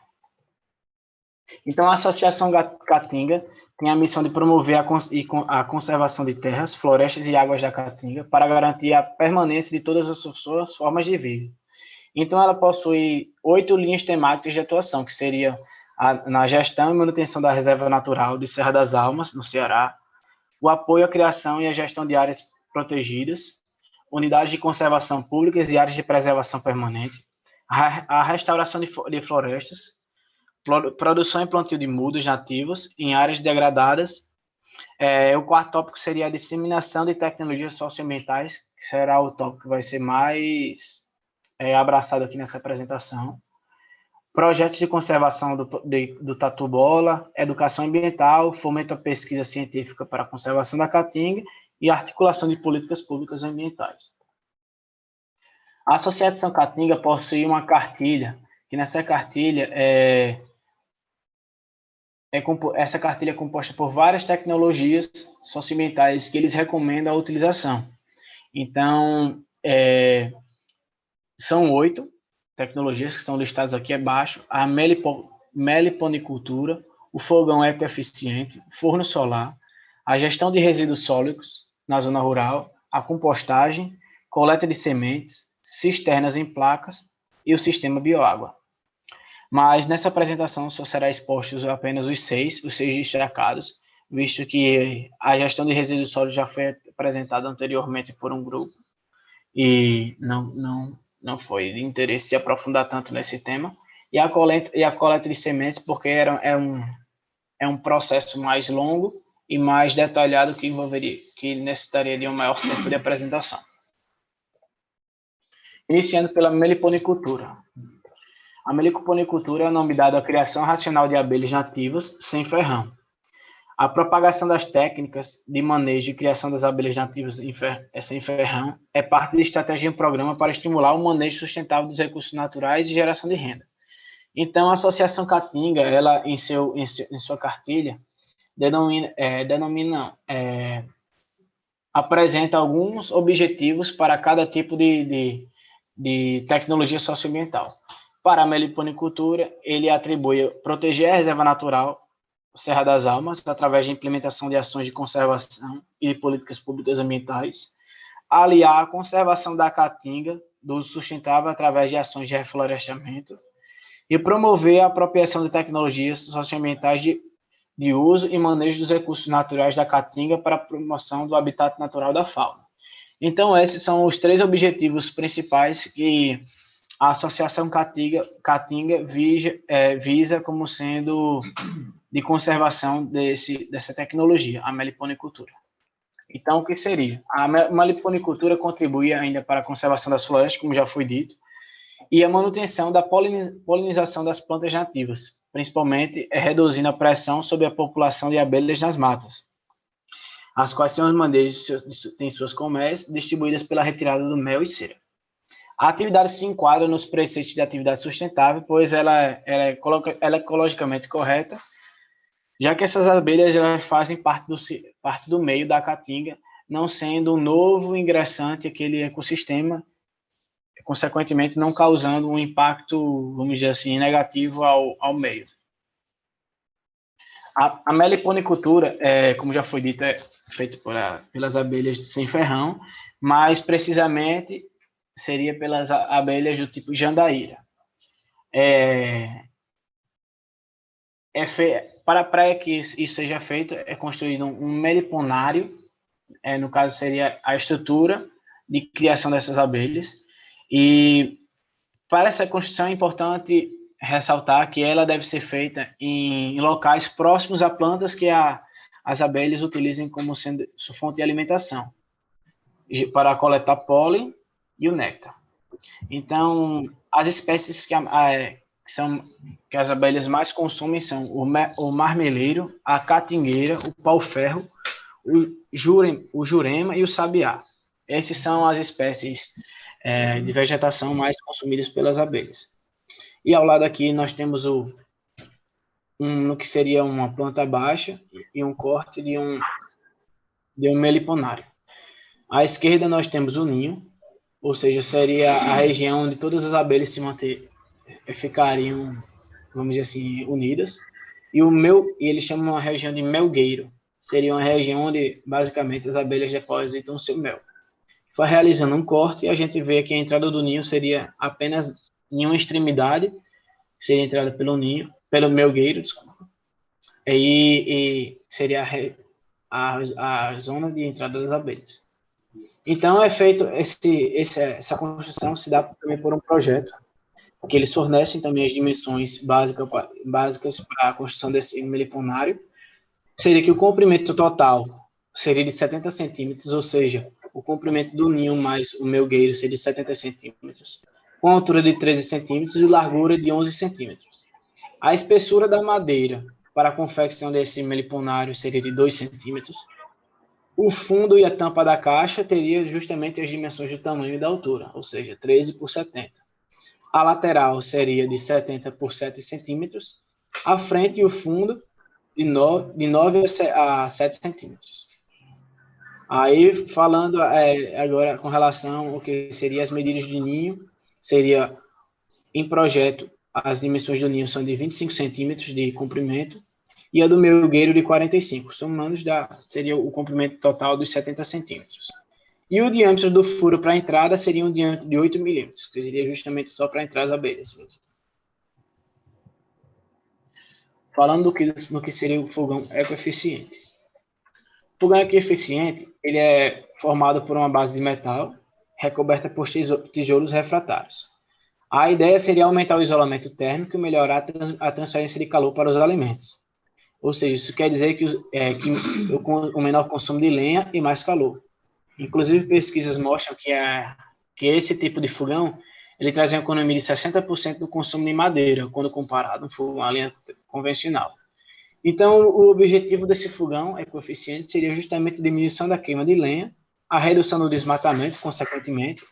Então, a Associação Caatinga tem a missão de promover a conservação de terras, florestas e águas da Caatinga para garantir a permanência de todas as suas formas de vida. Então, ela possui 8 linhas temáticas de atuação, que seria na gestão e manutenção da Reserva Natural de Serra das Almas, no Ceará, o apoio à criação e à gestão de áreas protegidas, unidades de conservação públicas e áreas de preservação permanente, a restauração de florestas, produção e plantio de mudas nativas em áreas degradadas. O quarto tópico seria a disseminação de tecnologias socioambientais, que será o tópico que vai ser mais abraçado aqui nessa apresentação. projetos de conservação do tatu-bola, educação ambiental, fomento à pesquisa científica para a conservação da caatinga e articulação de políticas públicas ambientais. A Associação Caatinga possui uma cartilha, que nessa cartilha essa cartilha é composta por várias tecnologias socioambientais que eles recomendam a utilização. Então, são 8 tecnologias que estão listadas aqui abaixo: a meliponicultura, o fogão ecoeficiente, forno solar, a gestão de resíduos sólidos na zona rural, a compostagem, coleta de sementes, cisternas em placas e o sistema bioágua. Mas nessa apresentação só será expostos apenas os 6 destacados, visto que a gestão de resíduos sólidos já foi apresentada anteriormente por um grupo e não foi de interesse se aprofundar tanto nesse tema. E a coleta de sementes, porque é um processo mais longo e mais detalhado que necessitaria de um maior tempo de apresentação. Iniciando pela meliponicultura. A meliponicultura é o nome dado à criação racional de abelhas nativas sem ferrão. A propagação das técnicas de manejo e criação das abelhas nativas sem ferrão é parte da estratégia de um programa para estimular o manejo sustentável dos recursos naturais e geração de renda. Então, a Associação Caatinga, ela em sua cartilha, apresenta alguns objetivos para cada tipo de tecnologia socioambiental. Para a meliponicultura, ele atribui proteger a reserva natural Serra das Almas, através da implementação de ações de conservação e de políticas públicas ambientais, aliar a conservação da caatinga do uso sustentável através de ações de reflorestamento e promover a apropriação de tecnologias socioambientais de uso e manejo dos recursos naturais da caatinga para a promoção do habitat natural da fauna. Então, esses são os 3 objetivos principais que a Associação Caatinga visa como sendo de conservação dessa tecnologia, a meliponicultura. Então, o que seria? A meliponicultura contribui ainda para a conservação das florestas, como já foi dito, e a manutenção da polinização das plantas nativas, principalmente reduzindo a pressão sobre a população de abelhas nas matas, as quais são os manejos têm suas colmeias distribuídas pela retirada do mel e cera. A atividade se enquadra nos preceitos de atividade sustentável, pois ela é ecologicamente correta, já que essas abelhas elas fazem parte do meio da caatinga, não sendo um novo ingressante àquele ecossistema, consequentemente não causando um impacto, vamos dizer assim, negativo ao meio. A meliponicultura, como já foi dito, é feita pelas abelhas sem ferrão, mas precisamente seria pelas abelhas do tipo jandaíra. Para que isso seja feito, é construído um meliponário, no caso seria a estrutura de criação dessas abelhas, e para essa construção é importante ressaltar que ela deve ser feita em locais próximos a plantas que as abelhas utilizem como sendo sua fonte de alimentação, para coletar pólen e o néctar. Então, as espécies que as abelhas mais consomem são o marmeleiro, a catingueira, o pau-ferro, o jurema e o sabiá. Essas são as espécies de vegetação mais consumidas pelas abelhas. E ao lado aqui nós temos no que seria uma planta baixa e um corte de um meliponário. À esquerda nós temos o ninho, ou seja, seria a região onde todas as abelhas ficariam, vamos dizer assim, unidas. E eles chamam a região de melgueiro. Seria uma região onde, basicamente, as abelhas depositam seu mel. Vai realizando um corte e a gente vê que a entrada do ninho seria apenas em uma extremidade, seria entrada pelo melgueiro, desculpa. E seria a zona de entrada das abelhas. Então, é feito essa construção se dá também por um projeto, que eles fornecem também as dimensões básicas para a construção desse meliponário. Seria que o comprimento total seria de 70 centímetros, ou seja, o comprimento do ninho mais o melgueiro seria de 70 centímetros. com altura de 13 centímetros e largura de 11 centímetros. A espessura da madeira para a confecção desse meliponário seria de 2 centímetros. O fundo e a tampa da caixa teria justamente as dimensões do tamanho e da altura, ou seja, 13 por 70. A lateral seria de 70 por 7 centímetros. A frente e o fundo de 9 a 7 centímetros. Aí, falando agora com relação ao que seriam as medidas de ninho, seria, em projeto, as dimensões do ninho são de 25 centímetros de comprimento e a do melgueiro de 45, somando seria o comprimento total dos 70 centímetros. E o diâmetro do furo para a entrada seria um diâmetro de 8 milímetros, que seria justamente só para entrar as abelhas. Falando do que seria o fogão ecoeficiente. O fogão ecoeficiente, ele é formado por uma base de metal, recoberta por tijolos refratários. A ideia seria aumentar o isolamento térmico e melhorar a transferência de calor para os alimentos. Ou seja, isso quer dizer que o menor consumo de lenha e mais calor. Inclusive, pesquisas mostram que esse tipo de fogão ele traz uma economia de 60% do consumo de madeira, quando comparado a um fogão a lenha convencional. Então, o objetivo desse fogão ecoeficiente seria justamente a diminuição da queima de lenha, a redução do desmatamento, consequentemente,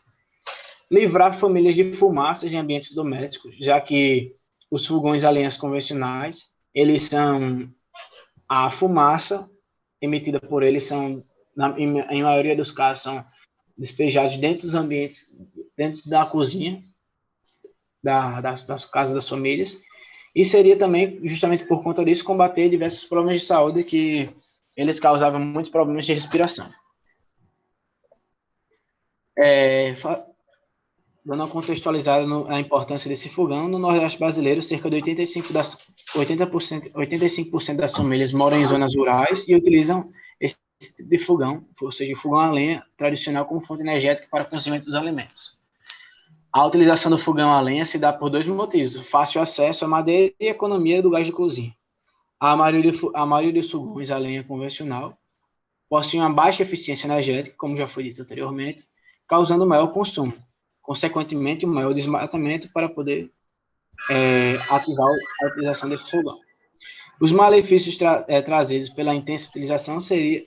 livrar famílias de fumaças em ambientes domésticos, já que os fogões a lenhas convencionais, a fumaça emitida por eles em maioria dos casos, são despejados dentro dos ambientes, dentro da cozinha, das casas das famílias, e seria também, justamente por conta disso, combater diversos problemas de saúde que eles causavam muitos problemas de respiração. Dando uma contextualizada na importância desse fogão, no Nordeste brasileiro, cerca de 85% das famílias moram em zonas rurais e utilizam esse tipo de fogão, ou seja, o fogão a lenha tradicional como fonte energética para o cozimento dos alimentos. A utilização do fogão a lenha se dá por dois motivos: fácil acesso à madeira e economia do gás de cozinha. A maioria dos fogões a lenha convencional possui uma baixa eficiência energética, como já foi dito anteriormente, causando maior consumo. Consequentemente, um maior desmatamento para poder ativar a utilização desse fogão. Os malefícios trazidos pela intensa utilização seria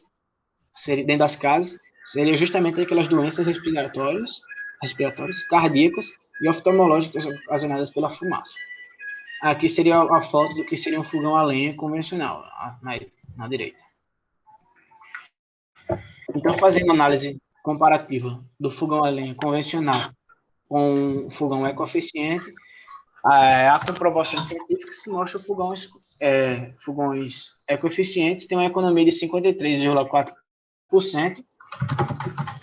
dentro das casas, seria justamente aquelas doenças respiratórias, cardíacas e oftalmológicas ocasionadas pela fumaça. Aqui seria a foto do que seria um fogão a lenha convencional, na direita. Então, fazendo análise comparativa do fogão a lenha convencional com o fogão ecoeficiente, há comprovações científicas que mostram que fogões ecoeficientes têm uma economia de 53,4%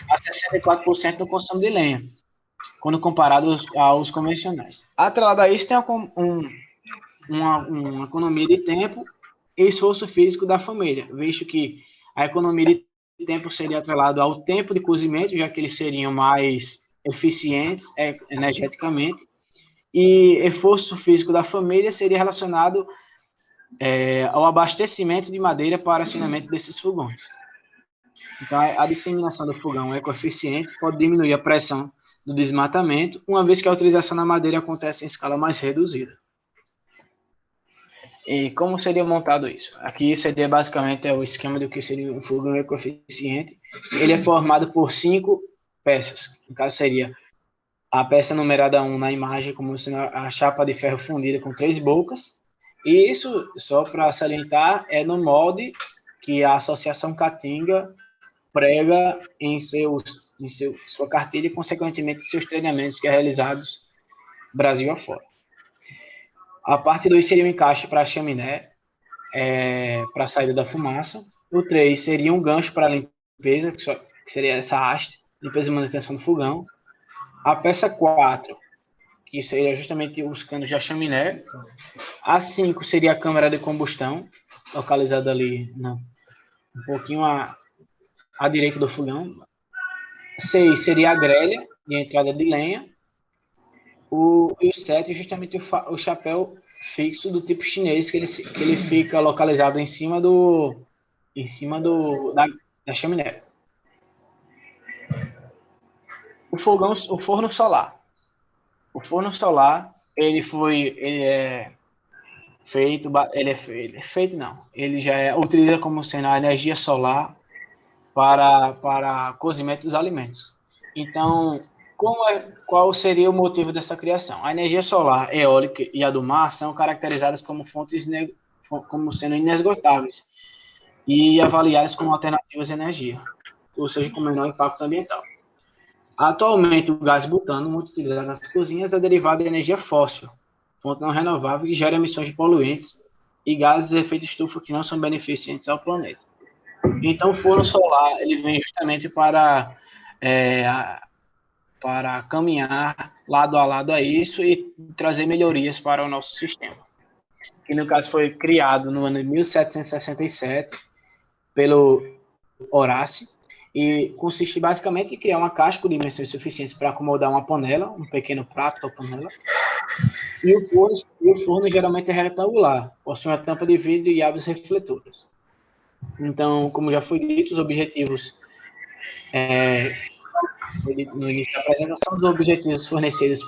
a 64% no consumo de lenha, quando comparado aos convencionais. Atrelado a isso, tem uma economia de tempo e esforço físico da família, visto que a economia de tempo seria atrelado ao tempo de cozimento, já que eles seriam mais eficientes energeticamente, e esforço físico da família seria relacionado ao abastecimento de madeira para acionamento desses fogões. Então, a disseminação do fogão ecoeficiente pode diminuir a pressão do desmatamento, uma vez que a utilização da madeira acontece em escala mais reduzida. E como seria montado isso? Aqui seria basicamente o esquema do que seria um fogão ecoeficiente. Ele é formado por 5 peças. No caso, seria a peça numerada 1 na imagem, como sendo a chapa de ferro fundida com 3 bocas. E isso, só para salientar, é no molde que a Associação Caatinga prega em sua cartilha e, consequentemente, seus treinamentos que é realizados Brasil afora. A parte 2 seria um encaixe para a chaminé, para a saída da fumaça. O 3 seria um gancho para a limpeza, que seria essa haste, limpeza e manutenção do fogão. A peça 4, que seria justamente os canos da chaminé. A 5 seria a câmara de combustão, localizada ali um pouquinho à direita do fogão. 6 seria a grelha de entrada de lenha. E o 7 é justamente o chapéu fixo do tipo chinês, que ele fica localizado em cima da chaminé. O forno solar. O forno solar, ele é feito, ele já utiliza como sendo a energia solar para cozimento dos alimentos. Então, qual seria o motivo dessa criação? A energia solar, eólica e a do mar são caracterizadas como fontes como sendo inesgotáveis e avaliadas como alternativas de energia, ou seja, com menor impacto ambiental. Atualmente, o gás butano, muito utilizado nas cozinhas, é derivado de energia fóssil, fonte não renovável que gera emissões de poluentes e gases de efeito estufa que não são beneficentes ao planeta. Então, o forno solar ele vem justamente para caminhar lado a lado a isso e trazer melhorias para o nosso sistema. Que, no caso, foi criado no ano de 1767 pelo Horácio, e consiste basicamente em criar uma caixa com dimensões suficientes para acomodar uma panela, um pequeno prato ou panela, e o forno geralmente é retangular, possui uma tampa de vidro e abres refletoras. Então, como já foi dito, os objetivos, foi dito no início da apresentação, os objetivos fornecidos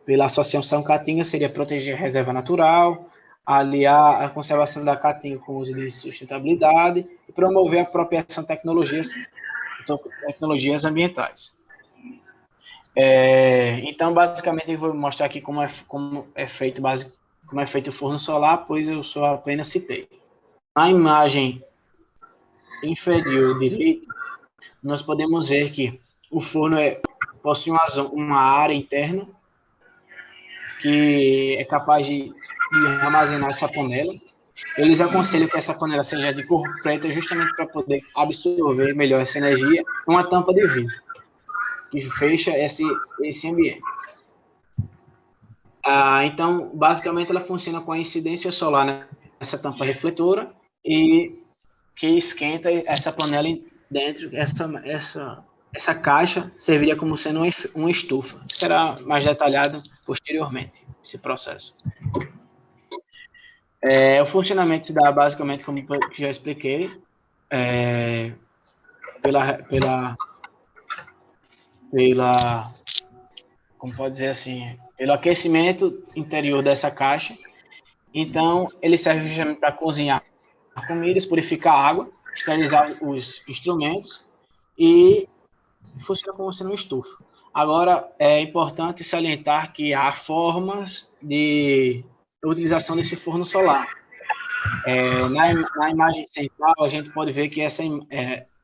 pela Associação Caatinga seria proteger a reserva natural, aliar a conservação da Caatinga com o uso de sustentabilidade e promover a apropriação de tecnologias ambientais. Então, basicamente, eu vou mostrar aqui como é feito o forno solar, pois eu só apenas citei. Na imagem inferior direita, nós podemos ver que o forno possui uma área interna que é capaz de armazenar essa panela. Eles aconselham que essa panela seja de cor preta justamente para poder absorver melhor essa energia. Uma tampa de vidro que fecha esse ambiente. Então, basicamente, ela funciona com a incidência solar nessa tampa refletora e que esquenta essa panela dentro. Essa caixa serviria como sendo uma estufa. Será mais detalhado posteriormente, esse processo. O funcionamento se dá basicamente, como já expliquei, como pode dizer assim, pelo aquecimento interior dessa caixa. Então, ele serve justamente para cozinhar comidas, purificar a água, esterilizar os instrumentos e funciona como sendo uma estufa. Agora, é importante salientar que há formas de utilização desse forno solar. Na imagem central, a gente pode ver que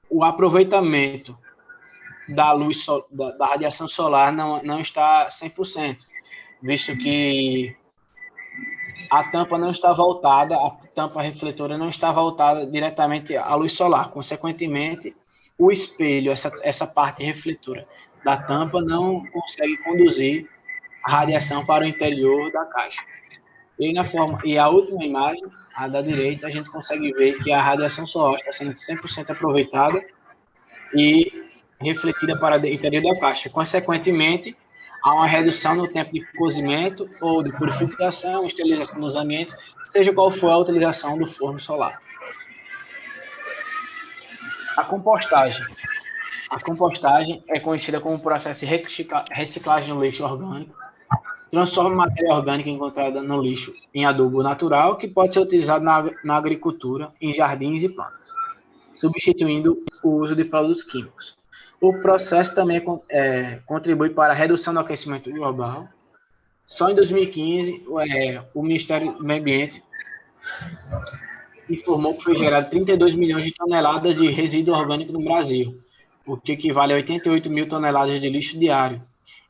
o aproveitamento da luz da radiação solar não está 100%, visto que a tampa não está voltada, a tampa refletora não está voltada diretamente à luz solar. Consequentemente, o espelho, essa parte refletora da tampa, não consegue conduzir a radiação para o interior da caixa. E a última imagem, a da direita, a gente consegue ver que a radiação solar está sendo 100% aproveitada e refletida para o interior da caixa. Consequentemente, há uma redução no tempo de cozimento ou de purificação, esterilização nos ambientes, seja qual for a utilização do forno solar. A compostagem. A compostagem é conhecida como processo de reciclagem do lixo orgânico. Transforma matéria orgânica encontrada no lixo em adubo natural que pode ser utilizado na agricultura, em jardins e plantas, substituindo o uso de produtos químicos. O processo também contribui para a redução do aquecimento global. Só em 2015, o Ministério do Meio Ambiente informou que foi gerado 32 milhões de toneladas de resíduo orgânico no Brasil, o que equivale a 88 mil toneladas de lixo diário.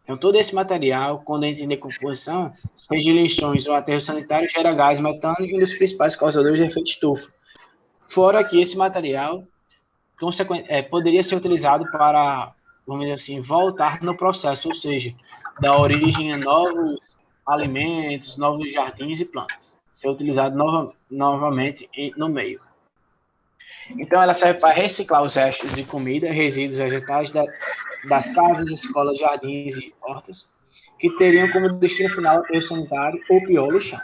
Então, todo esse material, quando entra em decomposição, seja lixões ou aterro sanitário, gera gás metano e um dos principais causadores de efeito estufa. Fora que esse material poderia ser utilizado para, vamos dizer assim, voltar no processo, ou seja, dar origem a novos alimentos, novos jardins e plantas, ser utilizado novamente no meio. Então, ela serve para reciclar os restos de comida, resíduos vegetais das casas, escolas, jardins e hortas, que teriam como destino final aterro sanitário ou pior, lixão.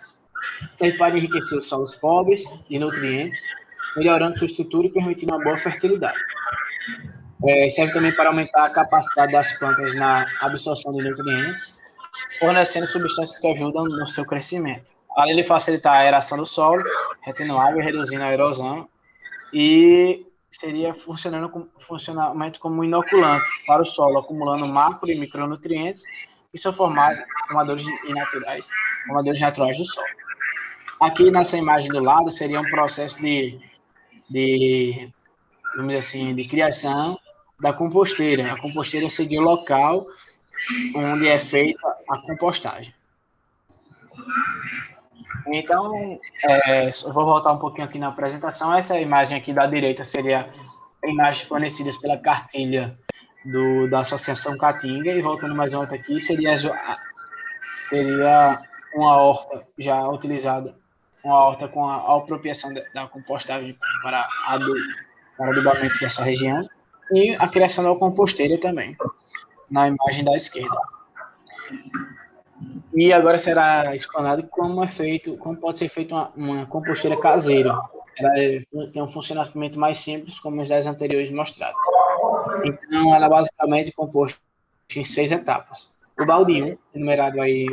Serve para enriquecer os solos pobres de nutrientes, melhorando sua estrutura e permitindo uma boa fertilidade. Serve também para aumentar a capacidade das plantas na absorção de nutrientes fornecendo substâncias que ajudam no seu crescimento. Além de facilitar a aeração do solo, retendo água e reduzindo a erosão, e seria funcionamento como inoculante para o solo, acumulando macro e micronutrientes que são formados formadores naturais do solo. Aqui nessa imagem do lado seria um processo de vamos dizer assim, de criação da composteira. A composteira seria o local onde é feita a compostagem. Então, eu vou voltar um pouquinho aqui na apresentação. Essa imagem aqui da direita seria a imagem fornecida pela cartilha da Associação Caatinga, e voltando mais uma outra aqui, seria uma horta já utilizada, uma horta com a apropriação da compostagem para adubamento dessa região, e a criação da composteira também, na imagem da esquerda. E agora será explanado como pode ser feita uma composteira caseira. Ela tem um funcionamento mais simples, como os 10 anteriores mostrados. Então, ela é basicamente composta em 6 etapas. O balde 1, enumerado aí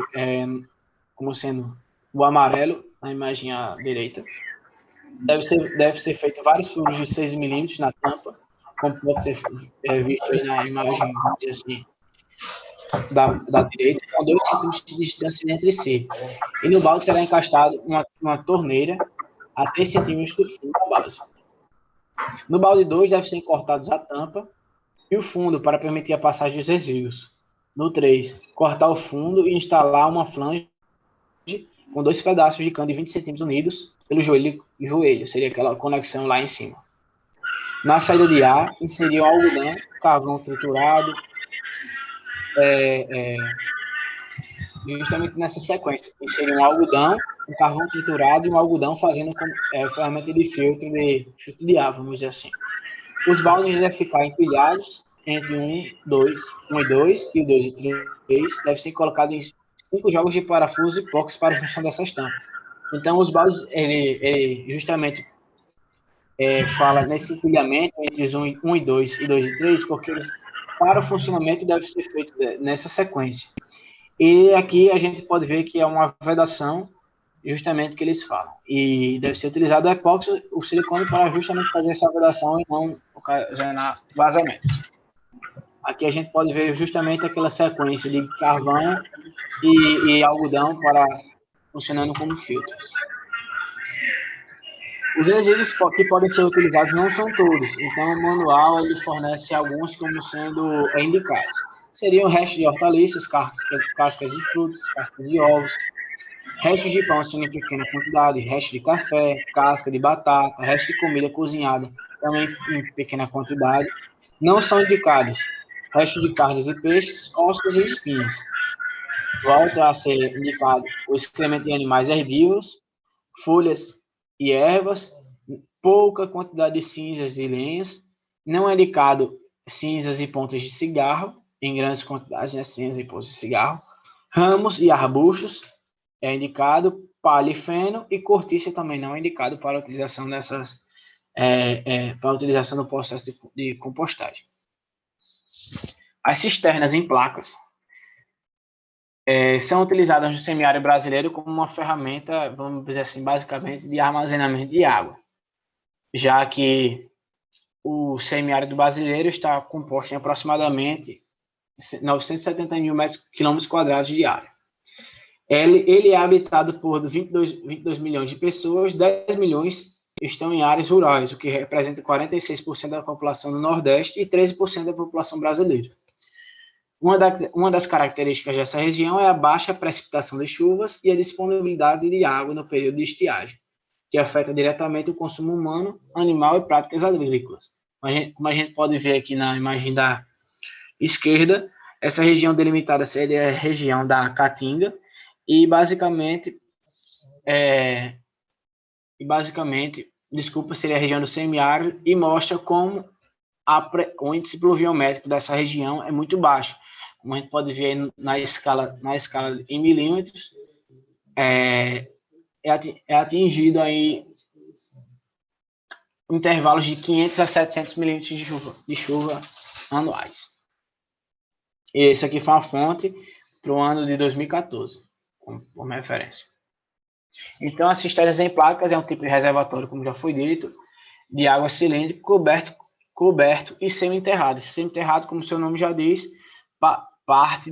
como sendo o amarelo, na imagem à direita, deve ser feito vários furos de 6 milímetros na tampa, como pode ser visto aí na imagem, assim, da direita, com 2 centímetros de distância entre si. E no balde será encaixado uma torneira a 3 centímetros do fundo da base. No balde 2 deve ser cortados a tampa e o fundo para permitir a passagem dos resíduos. No 3, cortar o fundo e instalar uma flange com 2 pedaços de cano de 20 centímetros unidos pelo joelho, seria aquela conexão lá em cima. Na saída de ar, inserir o algodão, carvão triturado, justamente nessa sequência. Inserir um algodão, um carvão triturado e um algodão fazendo ferramenta de filtro de ar, vamos dizer assim. Os baldes devem ficar empilhados entre 1 e 2, e o 2 e 3 devem ser colocados em 5 jogos de parafuso e blocos para a junção dessas tampas. Então, os baldes, ele justamente fala nesse empilhamento entre os 1 e 2 e 2 e 3, porque para o funcionamento deve ser feito nessa sequência. E aqui a gente pode ver que é uma vedação, justamente que eles falam. E deve ser utilizado o epóxi, o silicone, para justamente fazer essa vedação e não ocasionar vazamento. Aqui a gente pode ver justamente aquela sequência de carvão e algodão funcionando como filtros. Os resíduos que podem ser utilizados não são todos, então o manual ele fornece alguns como sendo indicados. Seriam restos de hortaliças, cascas de frutas, cascas de ovos, restos de pão sendo em pequena quantidade, restos de café, casca de batata, restos de comida cozinhada também em pequena quantidade. Não são indicados restos de carnes e peixes, ossos e espinhos. Volta a ser indicado o excremento de animais herbívoros, folhas e ervas, pouca quantidade de cinzas e lenhas. Não é indicado cinzas e pontas de cigarro, em grandes quantidades, né, cinzas e pontas de cigarro. Ramos e arbustos é indicado, palha e feno, e cortiça também não é indicado para a utilização para a utilização do processo de compostagem. As cisternas em placas são utilizadas no semiárido brasileiro como uma ferramenta, vamos dizer assim, basicamente, de armazenamento de água, já que o semiárido brasileiro está composto em aproximadamente 970 mil quilômetros quadrados de área. Ele é habitado por 22 milhões de pessoas, 10 milhões estão em áreas rurais, o que representa 46% da população do Nordeste e 13% da população brasileira. Uma das características dessa região é a baixa precipitação de chuvas e a disponibilidade de água no período de estiagem, que afeta diretamente o consumo humano, animal e práticas agrícolas. Como a gente pode ver aqui na imagem da esquerda, essa região delimitada seria a região da Caatinga, e basicamente, seria a região do semiárido, e mostra como o índice pluviométrico dessa região é muito baixo. Como a gente pode ver na escala em milímetros, é atingido aí intervalos de 500 a 700 milímetros de chuva anuais. Esse aqui foi uma fonte para o ano de 2014, como referência. Então, as cisternas em placas é um tipo de reservatório, como já foi dito, de água cilíndrica coberto e semi-enterrado. Semi-enterrado, como seu nome já diz, parte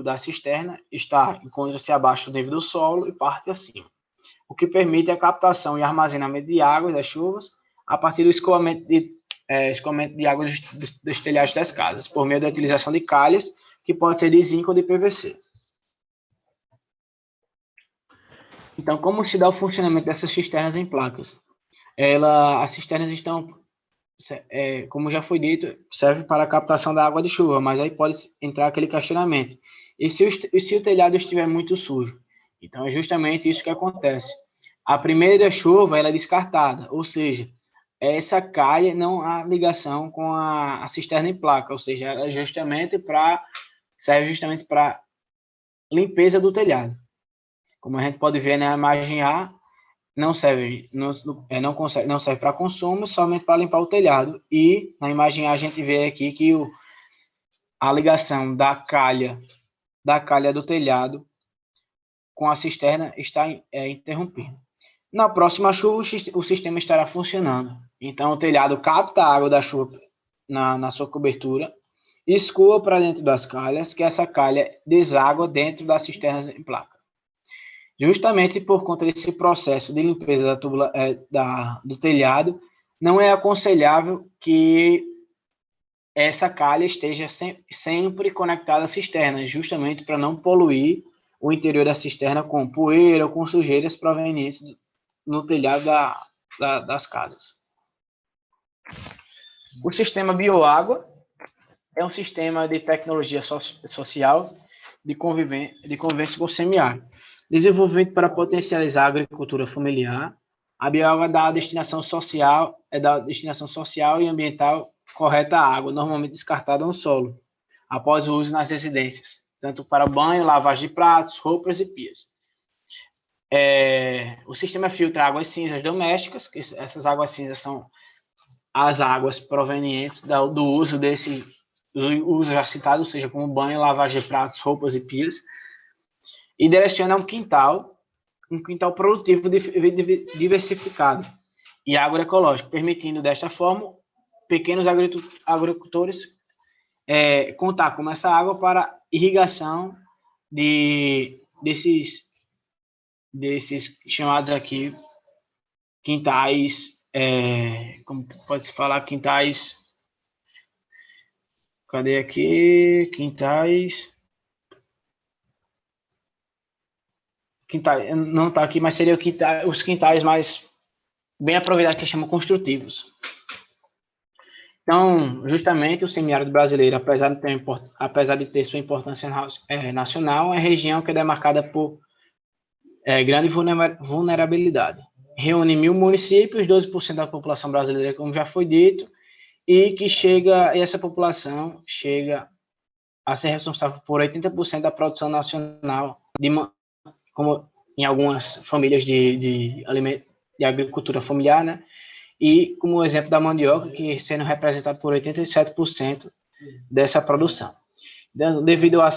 da cisterna encontra-se abaixo do nível do solo e parte acima, o que permite a captação e armazenamento de água das chuvas a partir do escoamento de água dos telhados das casas, por meio da utilização de calhas, que pode ser de zinco ou de PVC. Então, como se dá o funcionamento dessas cisternas em placas? As cisternas estão, como já foi dito, servem para a captação da água de chuva, mas aí pode entrar aquele questionamento. E se o telhado estiver muito sujo? Então, é justamente isso que acontece. A primeira chuva ela é descartada, ou seja, essa calha não há ligação com a cisterna em placa, ou seja, ela serve justamente para limpeza do telhado. Como a gente pode ver na imagem A, não serve para consumo, somente para limpar o telhado. E na imagem A a gente vê aqui que a ligação da calha do telhado com a cisterna está interrompida. Na próxima chuva, o sistema estará funcionando. Então, o telhado capta a água da chuva na sua cobertura, escoa para dentro das calhas, que essa calha deságua dentro das cisternas em placa. Justamente por conta desse processo de limpeza do telhado, não é aconselhável que essa calha esteja sempre conectada à cisterna, justamente para não poluir o interior da cisterna com poeira ou com sujeiras provenientes no telhado das casas. O sistema bioágua é um sistema de tecnologia social de convivência com o semiárido, desenvolvido para potencializar a agricultura familiar. A bioágua é da destinação social e ambiental correta à água, normalmente descartada no solo, após o uso nas residências, tanto para banho, lavagem de pratos, roupas e pias. O sistema filtra águas cinzas domésticas, que essas águas cinzas são as águas provenientes do uso já citado, ou seja, como banho, lavagem de pratos, roupas e pias, e direciona um quintal produtivo diversificado e agroecológico, permitindo desta forma pequenos agricultores contar com essa água para irrigação desses chamados aqui quintais, como pode-se falar, quintais, cadê aqui, quintais, não está aqui, mas seria os quintais mais bem aproveitados, que chamam construtivos. Então, justamente o semiárido brasileiro, apesar de ter sua importância nacional, é uma região que é demarcada por grande vulnerabilidade. Reúne 1.000 municípios, 12% da população brasileira, como já foi dito, e essa população chega a ser responsável por 80% da produção nacional, como em algumas famílias de agricultura familiar, né? E como exemplo da mandioca, que sendo representado por 87% dessa produção. Devido à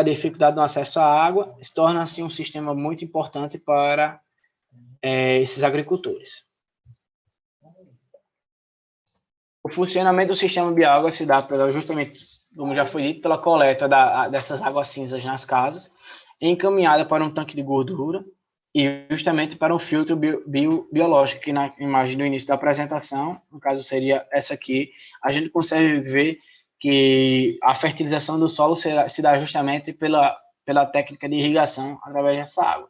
dificuldade no acesso à água, se torna assim um sistema muito importante para esses agricultores. O funcionamento do sistema bioágua se dá justamente, como já foi dito, pela coleta dessas águas cinzas nas casas, encaminhada para um tanque de gordura e justamente para um filtro biológico, que na imagem do início da apresentação, no caso seria essa aqui, a gente consegue ver que a fertilização do solo se dá justamente pela técnica de irrigação através dessa água.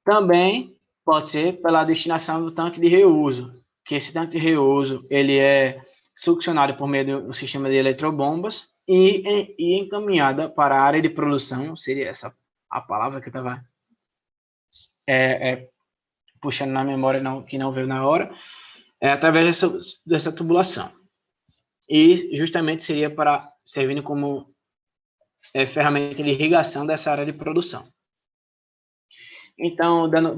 Também pode ser pela destinação do tanque de reuso, que esse tanque de reuso ele é succionado por meio do sistema de eletrobombas e encaminhada para a área de produção, seria essa a palavra que eu estava puxando na memória, que não veio na hora, através dessa tubulação. E justamente seria servindo como ferramenta de irrigação dessa área de produção. Então, dando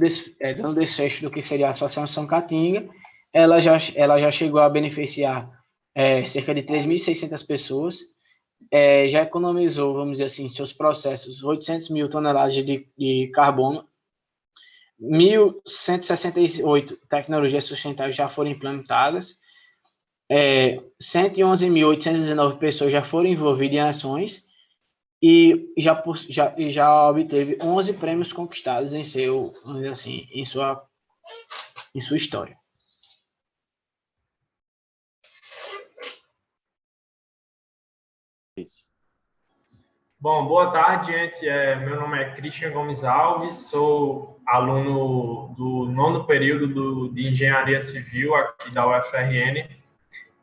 desfecho do que seria a Associação São Catinga, ela já chegou a beneficiar cerca de 3.600 pessoas já economizou, vamos dizer assim, seus processos, 800 mil toneladas de carbono, 1.168 tecnologias sustentáveis já foram implementadas, 111.819 pessoas já foram envolvidas em ações e já obteve 11 prêmios conquistados em seu, vamos dizer assim, em sua história. Isso. Bom, boa tarde, gente. Meu nome é Christian Gomes Alves, sou aluno do 9º período de Engenharia Civil aqui da UFRN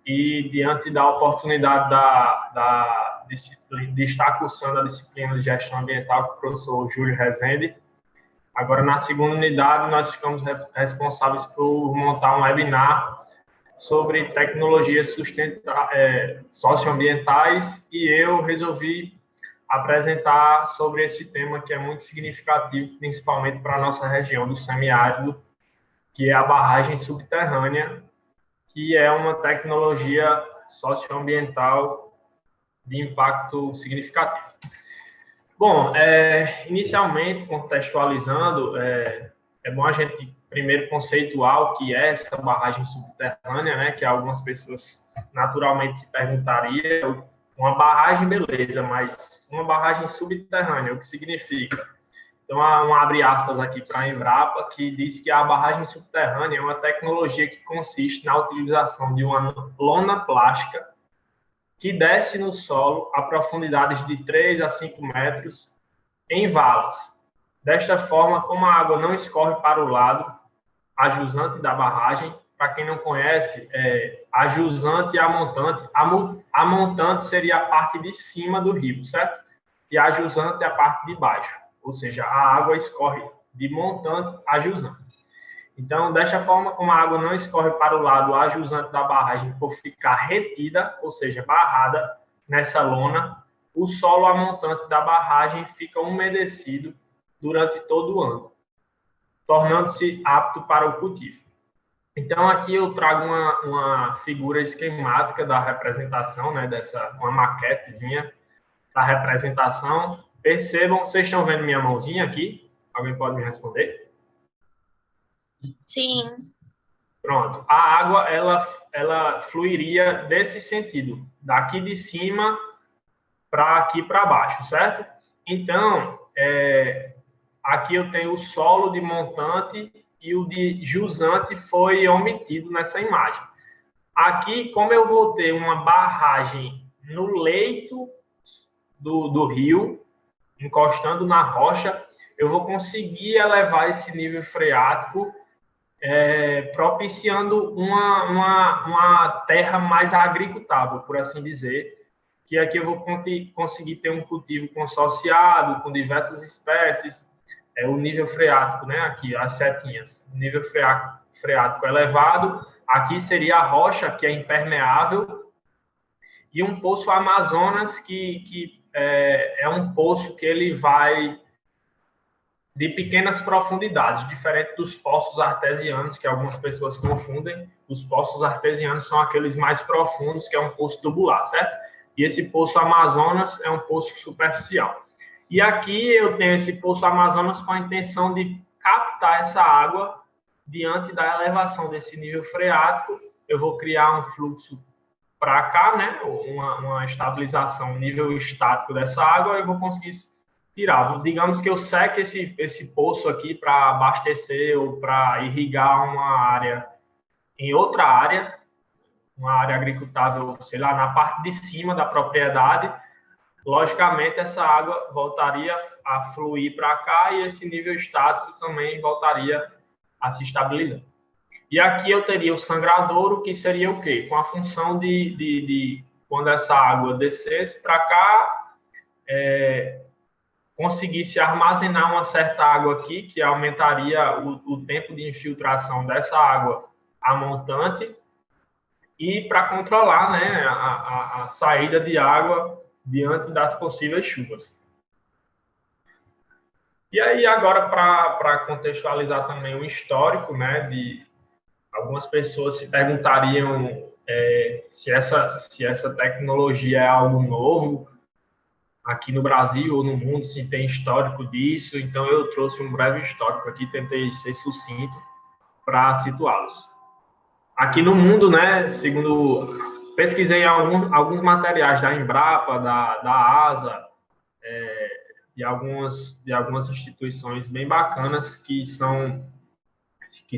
e, diante da oportunidade de estar cursando a disciplina de Gestão Ambiental com o professor Júlio Rezende, agora na segunda unidade nós ficamos responsáveis por montar um webinar sobre tecnologias socioambientais e eu resolvi apresentar sobre esse tema que é muito significativo, principalmente para a nossa região do semiárido, que é a barragem subterrânea, que é uma tecnologia socioambiental de impacto significativo. Bom, inicialmente, contextualizando, é bom a gente primeiro conceituar o que é essa barragem subterrânea, né, que algumas pessoas naturalmente se perguntariam. Uma barragem, beleza, mas uma barragem subterrânea, o que significa? Então, há um abre aspas aqui para a Embrapa, que diz que a barragem subterrânea é uma tecnologia que consiste na utilização de uma lona plástica que desce no solo a profundidades de 3 a 5 metros em valas. Desta forma, como a água não escorre para o lado, a jusante da barragem, para quem não conhece, a jusante e a montante. A montante seria a parte de cima do rio, certo? E a jusante é a parte de baixo. Ou seja, a água escorre de montante a jusante. Então, desta forma, como a água não escorre para o lado, a jusante da barragem, por ficar retida, ou seja, barrada nessa lona, o solo amontante da barragem fica umedecido durante todo o ano, tornando-se apto para o cultivo. Então, aqui eu trago uma figura esquemática da representação, né, uma maquetezinha da representação. Percebam, vocês estão vendo minha mãozinha aqui? Alguém pode me responder? Sim. Pronto. A água, ela fluiria desse sentido, daqui de cima para aqui para baixo, certo? Então, aqui eu tenho o solo de montante e o de jusante foi omitido nessa imagem. Aqui, como eu vou ter uma barragem no leito do rio, encostando na rocha, eu vou conseguir elevar esse nível freático, propiciando uma terra mais agricultável, por assim dizer, que aqui eu vou conseguir ter um cultivo consorciado, com diversas espécies, o nível freático, né? Aqui, as setinhas, o nível freático elevado, aqui seria a rocha, que é impermeável, e um poço Amazonas, que é um poço que ele vai de pequenas profundidades, diferente dos poços artesianos, que algumas pessoas confundem. Os poços artesianos são aqueles mais profundos, que é um poço tubular, certo? E esse poço Amazonas é um poço superficial. E aqui eu tenho esse poço Amazonas com a intenção de captar essa água diante da elevação desse nível freático. Eu vou criar um fluxo para cá, né? Uma estabilização, um nível estático dessa água, e vou conseguir tirar. Digamos que eu seque esse poço aqui para abastecer ou para irrigar uma área em outra área, uma área agricultável, sei lá, na parte de cima da propriedade. Logicamente, essa água voltaria a fluir para cá e esse nível estático também voltaria a se estabilizar. E aqui eu teria o sangradouro, que seria o quê? Com a função de quando essa água descesse para cá, conseguisse armazenar uma certa água aqui, que aumentaria o tempo de infiltração dessa água a montante, e para controlar, né, a saída de água diante das possíveis chuvas. E aí, agora, para contextualizar também o histórico, né, de algumas pessoas se perguntariam se essa tecnologia é algo novo aqui no Brasil ou no mundo, se tem histórico disso. Então, eu trouxe um breve histórico aqui, tentei ser sucinto para situá-los. Aqui no mundo, né, pesquisei alguns materiais da Embrapa, da ASA, de algumas instituições bem bacanas que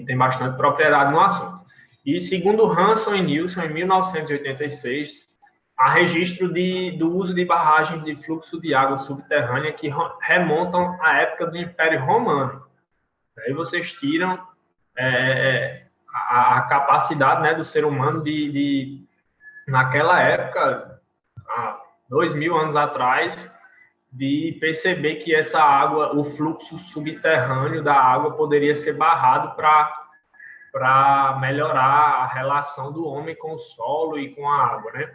têm bastante propriedade no assunto. E segundo Hanson e Nilsson, em 1986, há registro do uso de barragens de fluxo de água subterrânea que remontam à época do Império Romano. Aí vocês tiram a capacidade, né, do ser humano naquela época, há 2.000 anos atrás, de perceber que essa água, o fluxo subterrâneo da água poderia ser barrado para melhorar a relação do homem com o solo e com a água, né?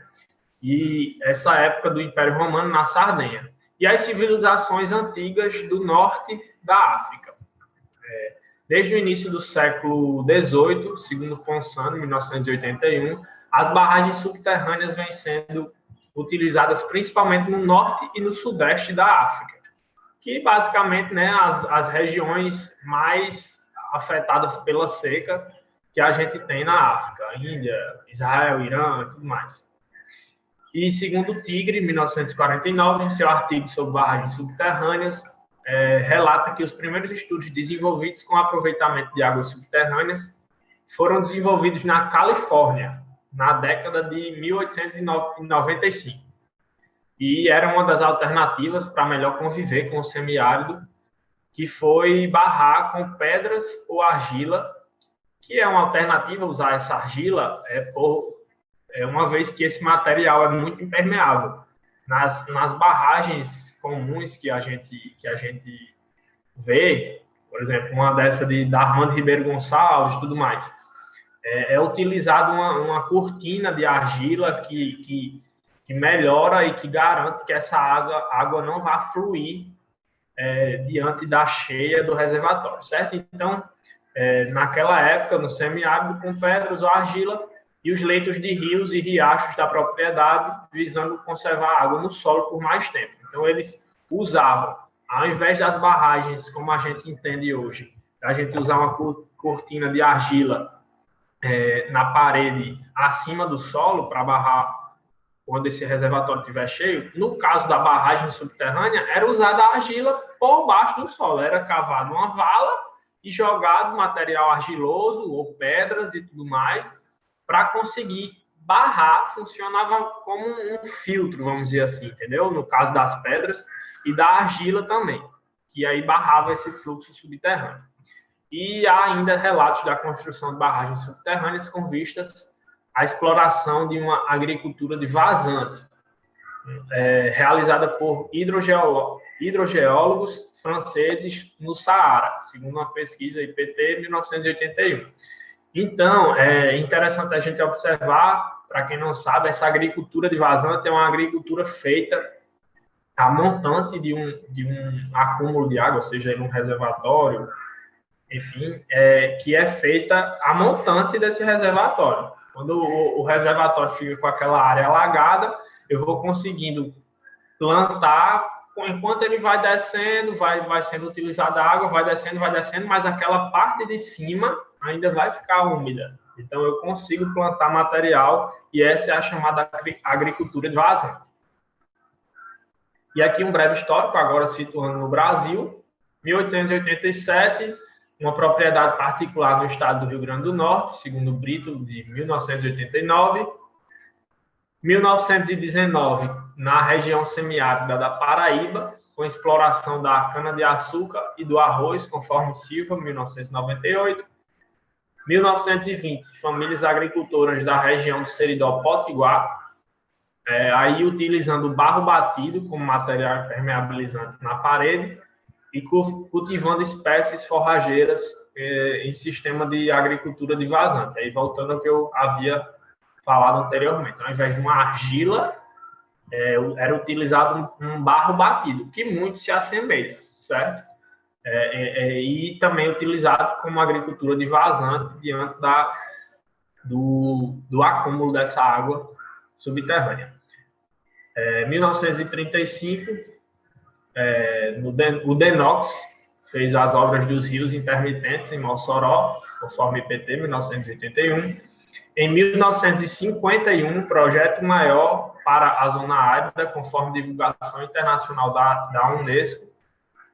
E essa época do Império Romano na Sardenha. E as civilizações antigas do norte da África. Desde o início do século XVIII, segundo Ponsano, 1981, as barragens subterrâneas vêm sendo utilizadas principalmente no norte e no sudeste da África, que basicamente, né, as regiões mais afetadas pela seca que a gente tem na África, Índia, Israel, Irã e tudo mais. E segundo o Tigre, em 1949, em seu artigo sobre barragens subterrâneas, relata que os primeiros estudos desenvolvidos com aproveitamento de águas subterrâneas foram desenvolvidos na Califórnia, na década de 1895. E era uma das alternativas para melhor conviver com o semiárido, que foi barrar com pedras ou argila, que é uma alternativa usar essa argila, uma vez que esse material é muito impermeável. Nas barragens comuns que a gente vê, por exemplo, uma dessa da Armando Ribeiro Gonçalves e tudo mais, é utilizada uma cortina de argila que melhora e que garante que essa água não vá fluir diante da cheia do reservatório, certo? Então, naquela época, no semiárido, com pedras ou argila, e os leitos de rios e riachos da propriedade, visando conservar a água no solo por mais tempo. Então, eles usavam, ao invés das barragens, como a gente entende hoje, a gente usar uma cortina de argila na parede acima do solo para barrar quando esse reservatório estiver cheio. No caso da barragem subterrânea, era usada a argila por baixo do solo. Era cavado uma vala e jogado material argiloso ou pedras e tudo mais para conseguir barrar. Funcionava como um filtro, vamos dizer assim, entendeu? No caso das pedras e da argila também, que aí barrava esse fluxo subterrâneo. E há ainda relatos da construção de barragens subterrâneas com vistas à exploração de uma agricultura de vazante, realizada por hidrogeólogos franceses no Saara, segundo uma pesquisa IPT 1981. Então, é interessante a gente observar, para quem não sabe, essa agricultura de vazante é uma agricultura feita a montante de um acúmulo de água, seja em um reservatório, enfim, que é feita a montante desse reservatório. Quando o reservatório fica com aquela área alagada, eu vou conseguindo plantar, enquanto ele vai descendo, vai sendo utilizada a água, vai descendo, mas aquela parte de cima ainda vai ficar úmida. Então, eu consigo plantar material, e essa é a chamada agricultura de vazante. E aqui um breve histórico, agora situando no Brasil. 1887, uma propriedade particular no estado do Rio Grande do Norte, segundo Brito, de 1989. 1919, na região semiárida da Paraíba, com exploração da cana-de-açúcar e do arroz, conforme Silva, 1998. 1920, famílias agricultoras da região do Seridó Potiguar, aí utilizando barro batido como material impermeabilizante na parede e cultivando espécies forrageiras em sistema de agricultura de vazante. Aí voltando ao que eu havia falado anteriormente, ao invés de uma argila, era utilizado um barro batido, que muito se assemelha, certo? E também utilizado como agricultura de vazante diante do acúmulo dessa água subterrânea. Em 1935, o DENOX fez as obras dos rios intermitentes em Mossoró, conforme IPT 1981. Em 1951, um projeto maior para a zona árida, conforme divulgação internacional da Unesco.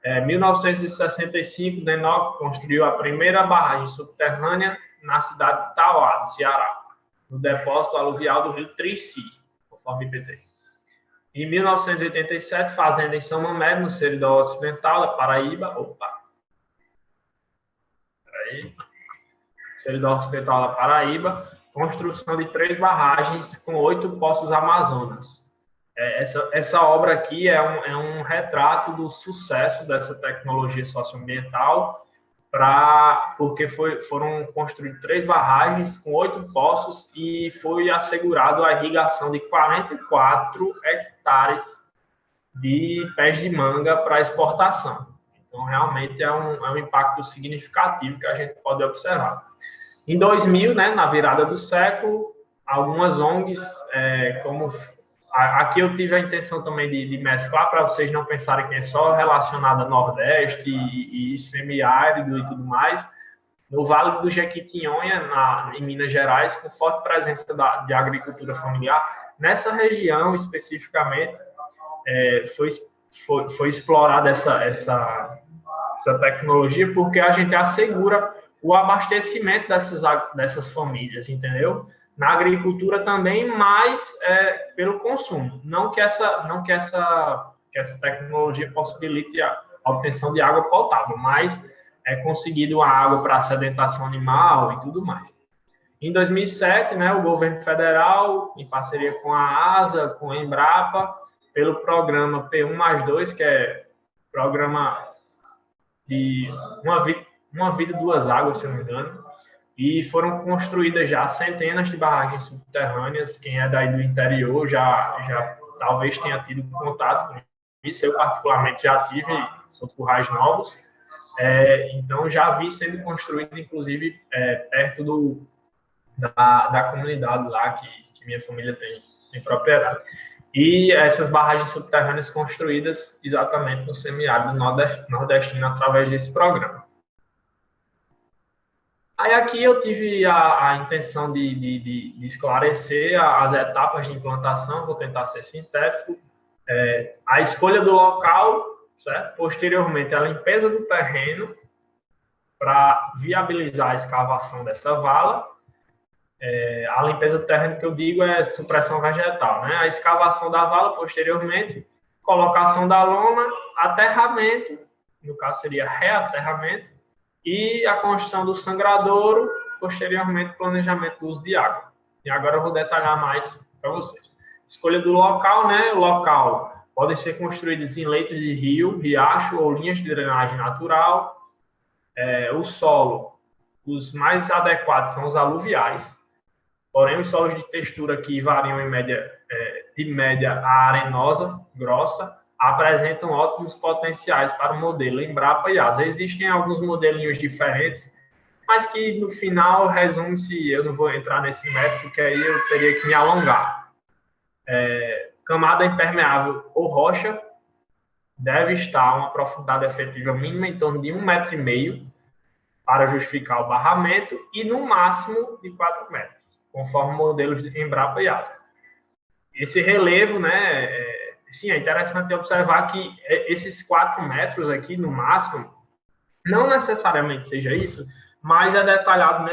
Em 1965, o DENOX construiu a primeira barragem subterrânea na cidade de Tauá, do Ceará, no depósito aluvial do rio Trici, conforme IPT. Em 1987, fazenda em São Mamede, no Seridó Ocidental, da Paraíba. Seridó Ocidental da Paraíba, construção de 3 barragens com 8 poços Amazonas. Essa obra aqui é um retrato do sucesso dessa tecnologia socioambiental, porque foram construídas 3 barragens com 8 poços e foi assegurado a irrigação de 44 hectares de pés de manga para exportação. Então, realmente é um impacto significativo que a gente pode observar. Em 2000, né, na virada do século, algumas ONGs, aqui eu tive a intenção também de mesclar, para vocês não pensarem que é só relacionado a Nordeste e semiárido e tudo mais. No Vale do Jequitinhonha, em Minas Gerais, com forte presença de agricultura familiar. Nessa região, especificamente, foi explorada essa tecnologia porque a gente assegura o abastecimento dessas famílias, entendeu? Na agricultura também, mas pelo consumo. Não que essa tecnologia possibilite a obtenção de água potável, mas é conseguido a água para sedentação animal e tudo mais. Em 2007, né, o governo federal, em parceria com a ASA, com a Embrapa, pelo programa P1+2, que é programa de Uma Vida, Duas Águas, se não me engano, e foram construídas já centenas de barragens subterrâneas. Quem é daí do interior já talvez tenha tido contato com isso. Eu, particularmente, já tive, sou Currais Novos, então já vi sendo construído, inclusive, perto da comunidade lá, que minha família tem propriedade. E essas barragens subterrâneas construídas exatamente no semiárido nordestino através desse programa. Aí aqui eu tive a intenção de esclarecer as etapas de implantação, vou tentar ser sintético. A escolha do local, certo? Posteriormente a limpeza do terreno para viabilizar a escavação dessa vala. A limpeza do terreno que eu digo é supressão vegetal, né? A escavação da vala, posteriormente, colocação da lona, aterramento, no caso seria reaterramento, e a construção do sangradouro, posteriormente, planejamento do uso de água. E agora eu vou detalhar mais para vocês. Escolha do local, né? O local pode ser construído em leitos de rio, riacho ou linhas de drenagem natural. O solo, os mais adequados são os aluviais. Porém, os solos de textura que variam de média a arenosa, grossa, apresentam ótimos potenciais para o modelo Embrapa e ASA. Existem alguns modelinhos diferentes, mas que no final resume-se, eu não vou entrar nesse método, que aí eu teria que me alongar. Camada impermeável ou rocha deve estar a uma profundidade efetiva mínima em torno de 1,5 m para justificar o barramento e no máximo de 4 metros, conforme modelos de Embrapa e ASA. Esse relevo, né, sim, é interessante observar que esses 4 metros aqui, no máximo, não necessariamente seja isso, mas é detalhado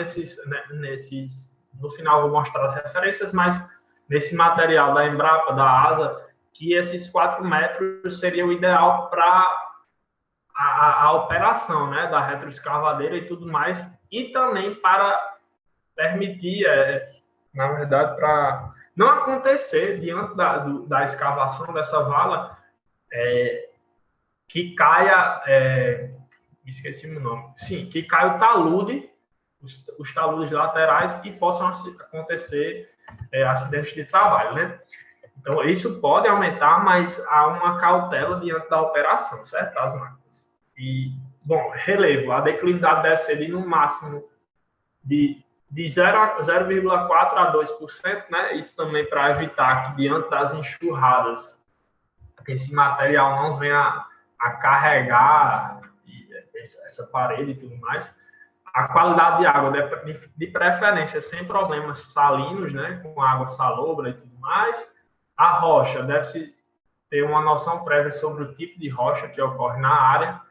no final vou mostrar as referências, mas nesse material da Embrapa, da ASA, que esses 4 metros seria o ideal para a operação, né, da retroescavadeira e tudo mais, e também para permitir, na verdade, para não acontecer diante da escavação dessa vala que caia, esqueci o nome, sim, que caia o talude, os taludes laterais e possam acontecer acidentes de trabalho, né? Então, isso pode aumentar, mas há uma cautela diante da operação, certo? Das máquinas. E, bom, relevo, a declividade deve ser de, no máximo, de de 0,4% a 2%, né? Isso também para evitar que, diante das enxurradas, esse material não venha a carregar essa parede e tudo mais. A qualidade de água, de preferência, sem problemas salinos, né? Com água salobra e tudo mais. A rocha deve-se ter uma noção prévia sobre o tipo de rocha que ocorre na área.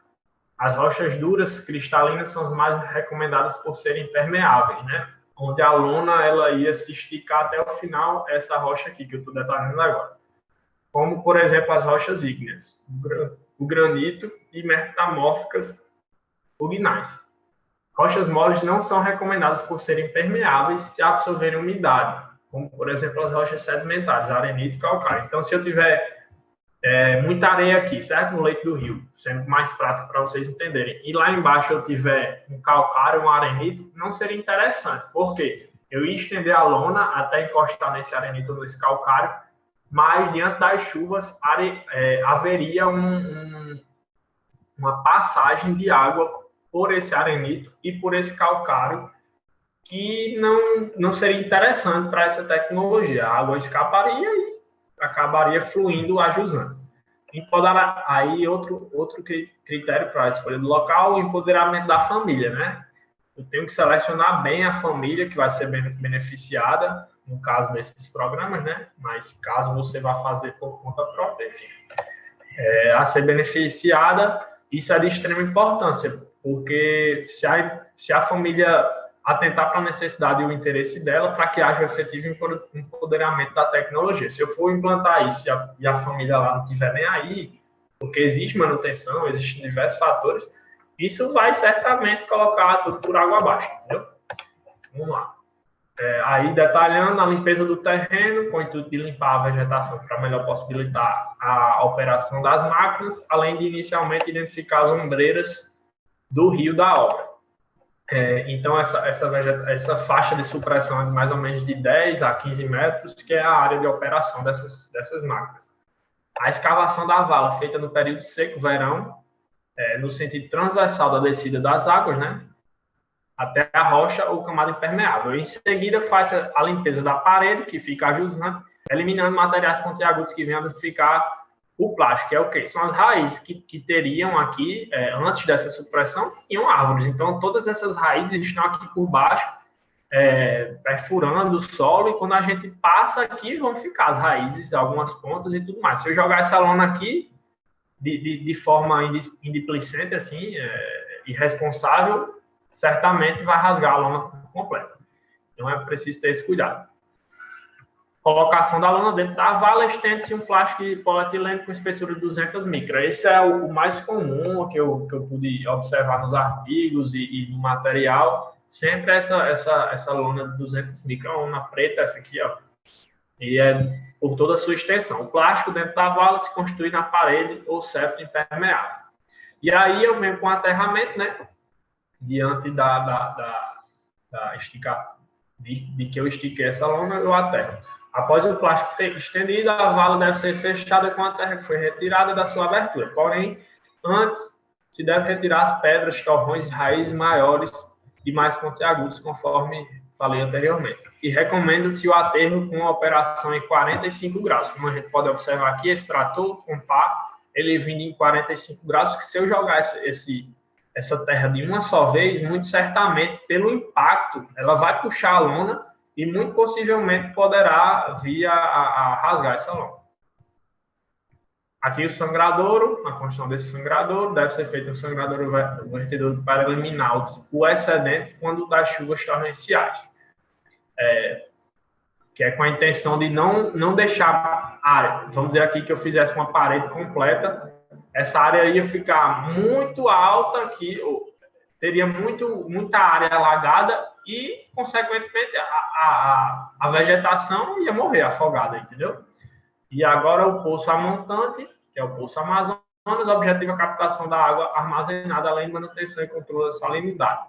As rochas duras, cristalinas, são as mais recomendadas por serem impermeáveis, né? Onde a lona ela ia se esticar até o final, essa rocha aqui que eu estou detalhando agora. Como, por exemplo, as rochas ígneas, o granito e metamórficas ugnais. Rochas moles não são recomendadas por serem permeáveis e absorverem umidade, como, por exemplo, as rochas sedimentares, arenito e calcário. Então, se eu tiver muita areia aqui, certo? No leito do rio, sendo mais prático para vocês entenderem. E lá embaixo eu tiver um calcário, um arenito, não seria interessante. Por quê? Eu ia estender a lona até encostar nesse arenito ou nesse calcário, mas diante das chuvas haveria uma passagem de água por esse arenito e por esse calcário que não seria interessante para essa tecnologia. A água escaparia e acabaria fluindo a jusante. Aí outro critério para a escolha do local, o empoderamento da família, né? Eu tenho que selecionar bem a família que vai ser beneficiada, no caso desses programas, né? Mas caso você vá fazer por conta própria, enfim, a ser beneficiada, isso é de extrema importância, porque se a família atentar para a necessidade e o interesse dela, para que haja efetivo empoderamento da tecnologia. Se eu for implantar isso e a família lá não estiver nem aí, porque existe manutenção, existem diversos fatores, isso vai certamente colocar tudo por água abaixo, entendeu? Vamos lá. Aí, detalhando a limpeza do terreno, com o intuito de limpar a vegetação para melhor possibilitar a operação das máquinas, além de inicialmente identificar as ombreiras do rio da obra. Então, essa faixa de supressão é de mais ou menos de 10 a 15 metros, que é a área de operação dessas máquinas. A escavação da vala, feita no período seco, verão, no sentido transversal da descida das águas, né, até a rocha ou camada impermeável. Em seguida, faz a limpeza da parede, que fica ajusante, eliminando materiais pontiagudos que venham a danificar o plástico, que é o quê? São as raízes que teriam aqui, antes dessa supressão, tinham árvores. Então, todas essas raízes estão aqui por baixo, perfurando o solo, e quando a gente passa aqui, vão ficar as raízes, algumas pontas e tudo mais. Se eu jogar essa lona aqui, de forma indisplicente, assim, irresponsável, certamente vai rasgar a lona completa. Então, é preciso ter esse cuidado. Colocação da lona dentro da vala, estende-se um plástico de polietileno com espessura de 200 micras. Esse é o mais comum que eu pude observar nos artigos e no material. Sempre essa lona de 200 micras, a lona preta, essa aqui, ó. E é por toda a sua extensão. O plástico dentro da vala se constitui na parede ou septo impermeável. E aí eu venho com o aterramento, né? Diante de que eu estiquei essa lona, eu aterro. Após o plástico ter estendido, a vala deve ser fechada com a terra que foi retirada da sua abertura. Porém, antes se deve retirar as pedras, torrões, raízes maiores e mais pontiagudos, conforme falei anteriormente. E recomenda-se o aterro com a operação em 45 graus. Como a gente pode observar aqui, esse trator com pá, ele vindo em 45 graus, que se eu jogar essa terra de uma só vez, muito certamente, pelo impacto, ela vai puxar a lona e muito possivelmente poderá vir a rasgar essa lona. Aqui o sangradouro, a construção desse sangradouro, deve ser feito um sangradouro vertedor para eliminar o excedente quando das chuvas torrenciais. Que é com a intenção de não deixar a área, vamos dizer aqui que eu fizesse uma parede completa, essa área ia ficar muito alta aqui, teria muita área alagada e, consequentemente, a vegetação ia morrer afogada, entendeu? E agora o poço amontante, que é o poço Amazonas, objetiva a captação da água armazenada, além de manutenção e controle da salinidade.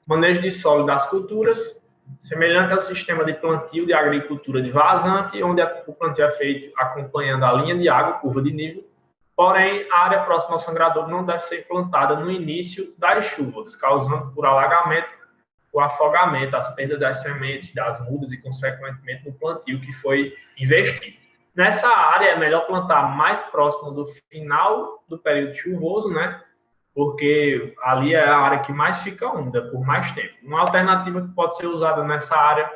Manejo de solo das culturas, semelhante ao sistema de plantio de agricultura de vazante, onde o plantio é feito acompanhando a linha de água, curva de nível. Porém, a área próxima ao sangrador não deve ser plantada no início das chuvas, causando por alagamento o afogamento, as perdas das sementes, das mudas e, consequentemente, no plantio que foi investido. Nessa área, é melhor plantar mais próximo do final do período chuvoso, né? Porque ali é a área que mais fica úmida por mais tempo. Uma alternativa que pode ser usada nessa área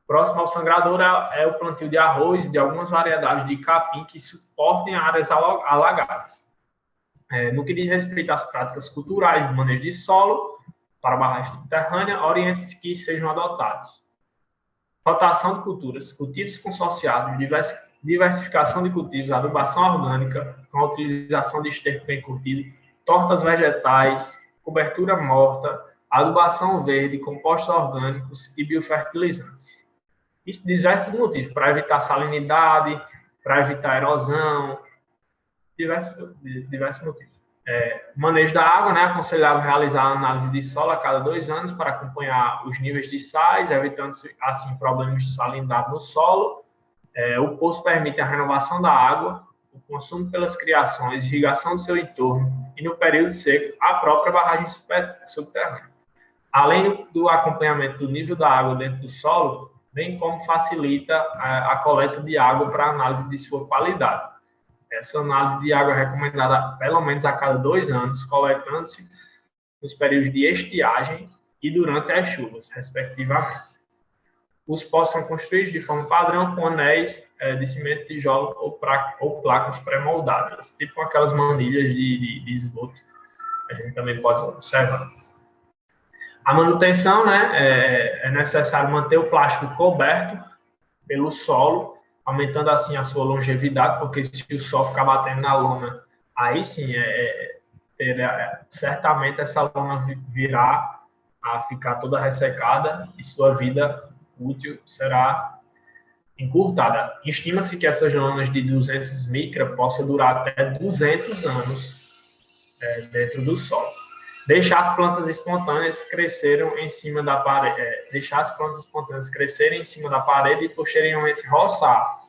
próxima ao sangrador é o plantio de arroz, de algumas variedades de capim que suportem áreas alagadas. No que diz respeito às práticas culturais de manejo de solo para barragem subterrânea, orientes que sejam adotados. Rotação de culturas, cultivos consorciados, diversificação de cultivos, adubação orgânica, com a utilização de esterco bem curtido, tortas vegetais, cobertura morta, adubação verde, compostos orgânicos e biofertilizantes. Isso diversos motivos, para evitar salinidade, para evitar erosão, diversos motivos. Manejo da água, né? Aconselhável realizar a análise de solo a cada 2 anos para acompanhar os níveis de sais, evitando assim problemas de salinidade no solo. O poço permite a renovação da água, o consumo pelas criações, irrigação do seu entorno e, no período seco, a própria barragem subterrânea. Além do acompanhamento do nível da água dentro do solo, bem como facilita a coleta de água para análise de sua qualidade. Essa análise de água é recomendada pelo menos a cada 2 anos, coletando-se nos períodos de estiagem e durante as chuvas, respectivamente. Os poços são construídos de forma padrão com anéis de cimento, tijolo ou placas pré-moldadas, tipo aquelas manilhas de esgoto, a gente também pode observar. A manutenção, né, é necessário manter o plástico coberto pelo solo, aumentando assim a sua longevidade, porque se o sol ficar batendo na lona, aí sim, certamente essa lona virá a ficar toda ressecada e sua vida útil será encurtada. Estima-se que essas lonas de 200 micra possam durar até 200 anos dentro do solo. Deixar as plantas espontâneas crescerem em cima da parede, e posteriormente roçar.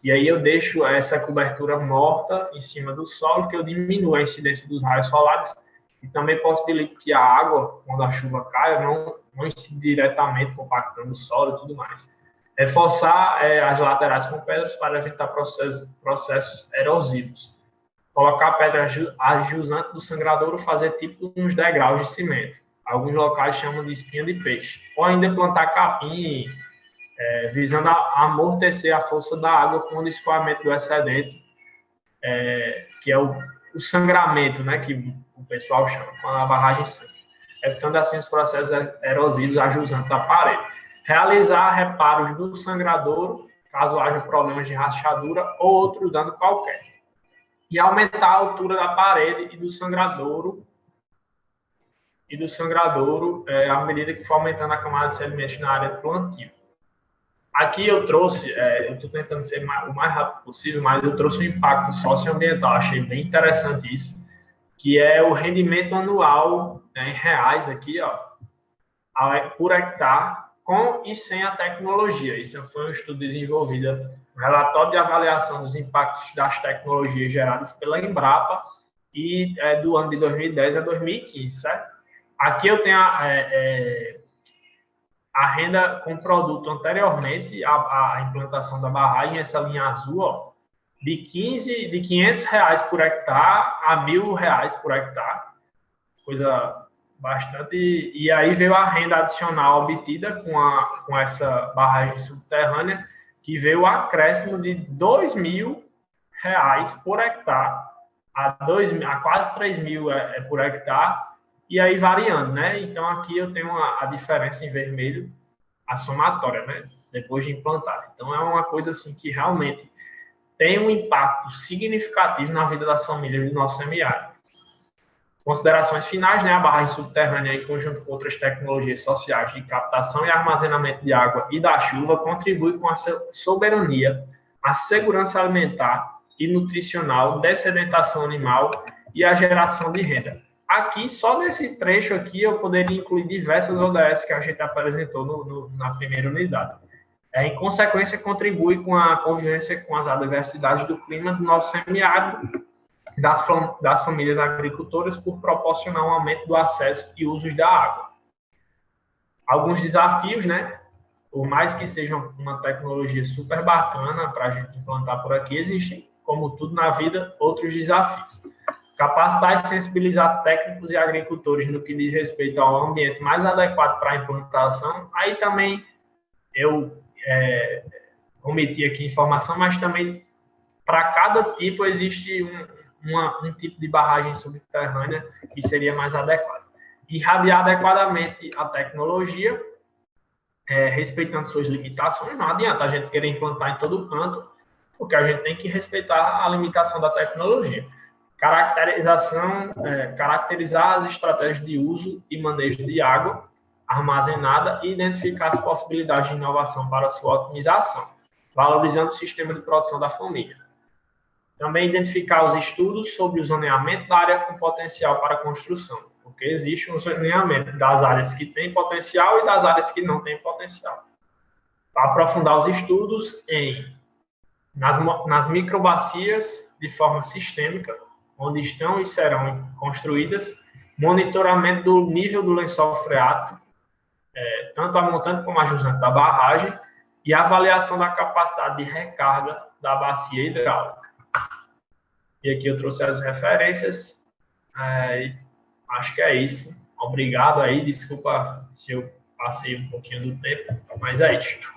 E aí eu deixo essa cobertura morta em cima do solo, que eu diminuo a incidência dos raios solares e também possibilito que a água, quando a chuva cai, não incide diretamente compactando o solo e tudo mais. Reforçar as laterais com pedras para evitar processos erosivos. Colocar pedra ajusante do sangradouro, fazer tipo uns degraus de cimento. Alguns locais chamam de espinha de peixe. Ou ainda plantar capim, visando amortecer a força da água com o escoamento do excedente, que é o sangramento, né, que o pessoal chama, com a barragem sangue. Evitando assim os processos erosivos ajusando da parede. Realizar reparos do sangradouro, caso haja problemas de rachadura ou outro dano qualquer. E aumentar a altura da parede e do sangradouro, à medida que for aumentando a camada de sedimentos na área de plantio. Aqui eu trouxe, eu estou tentando ser o mais rápido possível, mas eu trouxe o impacto socioambiental, achei bem interessante isso, que é o rendimento anual em reais aqui, ó, por hectare, com e sem a tecnologia. Isso foi um estudo desenvolvido, um relatório de avaliação dos impactos das tecnologias geradas pela Embrapa e do ano de 2010 a 2015, certo? Aqui eu tenho a renda com produto anteriormente à implantação da barragem, essa linha azul, ó, de R$500 por hectare a R$1.000 por hectare, coisa bastante. E aí veio a renda adicional obtida com essa barragem subterrânea, que veio o acréscimo de R$2.000 por hectare a quase R$3.000 por hectare, e aí variando, né? Então aqui eu tenho a diferença em vermelho, a somatória, né? Depois de implantar. Então é uma coisa assim que realmente tem um impacto significativo na vida das famílias do nosso semiárido. Considerações finais, né? A barragem subterrânea, em conjunto com outras tecnologias sociais de captação e armazenamento de água e da chuva, contribui com a soberania, a segurança alimentar e nutricional, dessedentação animal e a geração de renda. Aqui, só nesse trecho aqui, eu poderia incluir diversas ODS que a gente apresentou na primeira unidade. Em consequência, contribui com a convivência com as adversidades do clima do nosso semiárido, das famílias agricultoras, por proporcionar um aumento do acesso e usos da água. alguns desafios, né? Por mais que seja uma tecnologia super bacana para a gente implantar por aqui, existem, como tudo na vida, outros desafios. Capacitar e sensibilizar técnicos e agricultores no que diz respeito ao ambiente mais adequado para a implantação. Aí também eu omiti aqui informação, mas também para cada tipo existe um tipo de barragem subterrânea que seria mais adequado. Irradiar adequadamente a tecnologia, respeitando suas limitações. Não adianta a gente querer implantar em todo canto, porque a gente tem que respeitar a limitação da tecnologia. Caracterizar as estratégias de uso e manejo de água armazenada e identificar as possibilidades de inovação para sua otimização, valorizando o sistema de produção da família. Também identificar os estudos sobre o zoneamento da área com potencial para construção, porque existe um zoneamento das áreas que têm potencial e das áreas que não têm potencial. Para aprofundar os estudos nas microbacias de forma sistêmica, onde estão e serão construídas, monitoramento do nível do lençol freático, tanto a montante como a jusante da barragem, e avaliação da capacidade de recarga da bacia hidráulica. E aqui eu trouxe as referências, acho que é isso. Obrigado aí, desculpa se eu passei um pouquinho do tempo, mas é isto.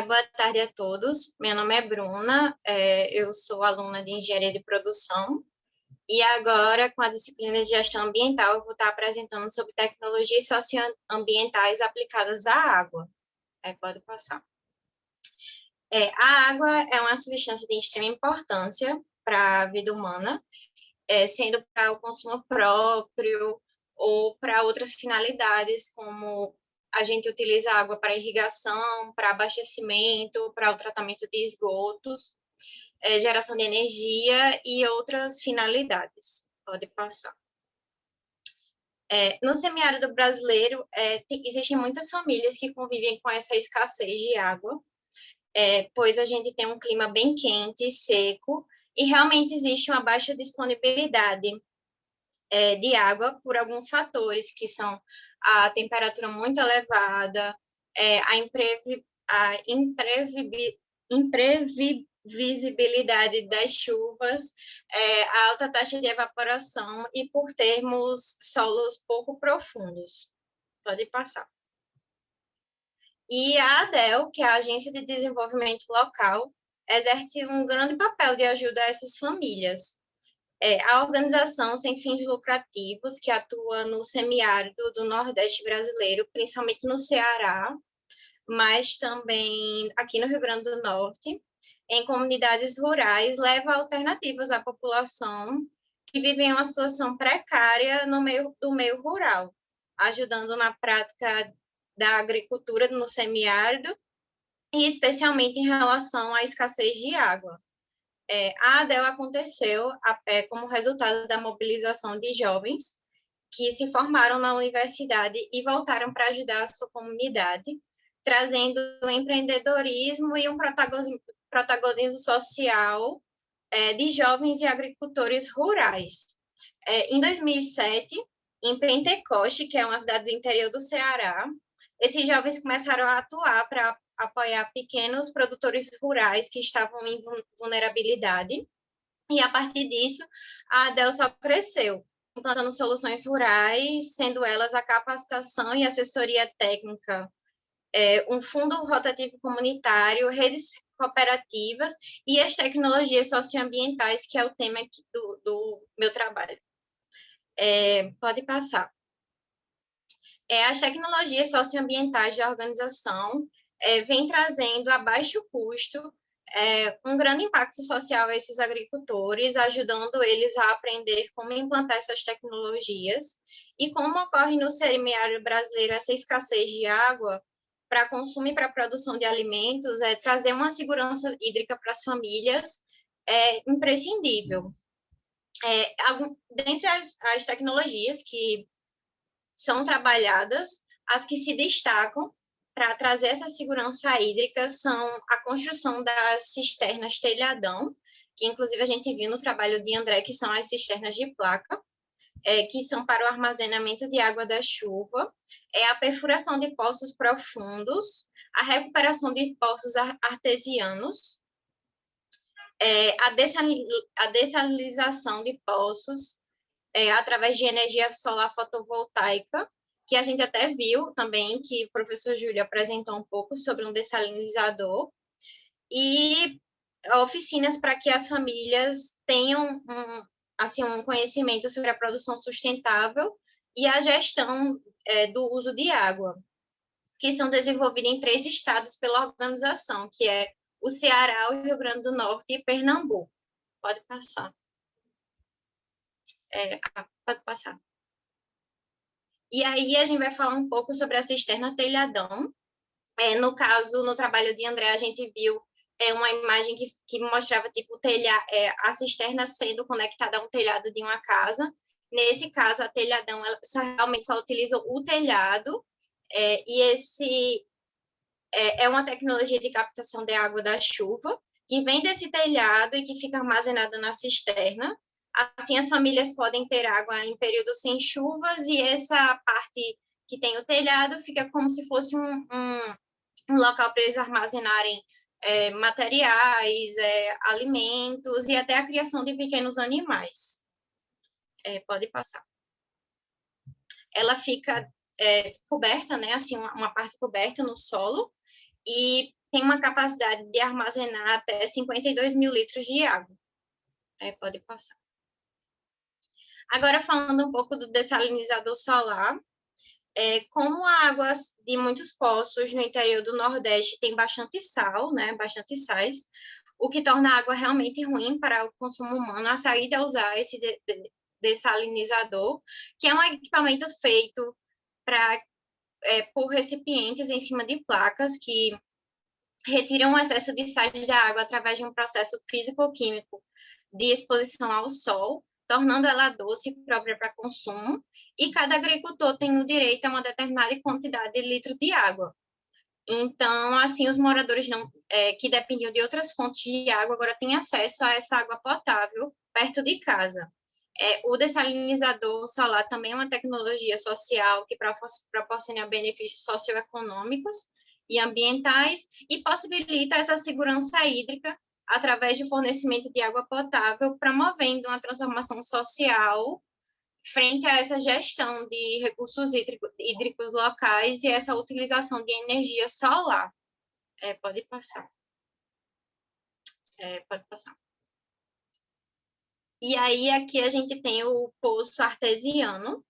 Boa tarde a todos, meu nome é Bruna, eu sou aluna de Engenharia de Produção e agora, com a disciplina de Gestão Ambiental, eu vou estar apresentando sobre tecnologias socioambientais aplicadas à água. Pode passar. A água é uma substância de extrema importância para a vida humana, sendo para o consumo próprio ou para outras finalidades, como a gente utiliza água para irrigação, para abastecimento, para o tratamento de esgotos, geração de energia e outras finalidades. Pode passar. No semiárido brasileiro, existem muitas famílias que convivem com essa escassez de água, pois a gente tem um clima bem quente e seco, e realmente existe uma baixa disponibilidade de água por alguns fatores, que são a temperatura muito elevada, a imprevisibilidade das chuvas, a alta taxa de evaporação e por termos solos pouco profundos. Pode passar. E a ADEL, que é a Agência de Desenvolvimento Local, exerce um grande papel de ajuda a essas famílias. A organização sem fins lucrativos, que atua no semiárido do Nordeste brasileiro, principalmente no Ceará, mas também aqui no Rio Grande do Norte, em comunidades rurais, leva alternativas à população que vive em uma situação precária no meio rural, ajudando na prática da agricultura no semiárido, e especialmente em relação à escassez de água. A ADEL aconteceu como resultado da mobilização de jovens que se formaram na universidade e voltaram para ajudar a sua comunidade, trazendo empreendedorismo e um protagonismo social de jovens e agricultores rurais. Em 2007, em Pentecoste, que é uma cidade do interior do Ceará, esses jovens começaram a atuar para apoiar pequenos produtores rurais que estavam em vulnerabilidade, e a partir disso, a ADEL só cresceu, implantando soluções rurais, sendo elas a capacitação e assessoria técnica, um fundo rotativo comunitário, redes cooperativas e as tecnologias socioambientais, que é o tema aqui do meu trabalho. Pode passar. As tecnologias socioambientais de organização vêm trazendo a baixo custo um grande impacto social a esses agricultores, ajudando eles a aprender como implantar essas tecnologias. E como ocorre no semiárido brasileiro essa escassez de água para consumo e para produção de alimentos, trazer uma segurança hídrica para as famílias é imprescindível. Dentre as tecnologias que são trabalhadas, as que se destacam para trazer essa segurança hídrica são a construção das cisternas telhadão, que inclusive a gente viu no trabalho de André, que são as cisternas de placa, que são para o armazenamento de água da chuva, a perfuração de poços profundos, a recuperação de poços artesianos, a dessalinização de poços através de energia solar fotovoltaica, que a gente até viu também, que o professor Júlio apresentou um pouco sobre um dessalinizador, e oficinas para que as famílias tenham um conhecimento sobre a produção sustentável e a gestão do uso de água, que são desenvolvidas em 3 estados pela organização, que é o Ceará, o Rio Grande do Norte e Pernambuco. Pode passar. Pode passar. E aí a gente vai falar um pouco sobre a cisterna telhadão. No caso, no trabalho de André, a gente viu uma imagem que mostrava tipo a cisterna sendo conectada a um telhado de uma casa. Nesse caso, a telhadão realmente só utiliza o telhado, e esse é uma tecnologia de captação de água da chuva, que vem desse telhado e que fica armazenada na cisterna. Assim, as famílias podem ter água em períodos sem chuvas, e essa parte que tem o telhado fica como se fosse um local para eles armazenarem materiais, alimentos e até a criação de pequenos animais. Pode passar. Ela fica coberta, né, assim, uma parte coberta no solo, e tem uma capacidade de armazenar até 52 mil litros de água. Pode passar. Agora, falando um pouco do dessalinizador solar, como a água de muitos poços no interior do Nordeste tem bastante sal, né, bastante sais, o que torna a água realmente ruim para o consumo humano, a saída a usar esse dessalinizador, que é um equipamento feito por recipientes em cima de placas que retiram o excesso de sais da água através de um processo físico-químico de exposição ao sol, tornando ela doce e própria para consumo, e cada agricultor tem o direito a uma determinada quantidade de litro de água. Então, assim, os moradores que dependiam de outras fontes de água agora têm acesso a essa água potável perto de casa. O dessalinizador solar também é uma tecnologia social que proporciona benefícios socioeconômicos e ambientais e possibilita essa segurança hídrica através do fornecimento de água potável, promovendo uma transformação social frente a essa gestão de recursos hídricos locais e essa utilização de energia solar. Pode passar. Pode passar. E aí, aqui a gente tem o poço artesiano,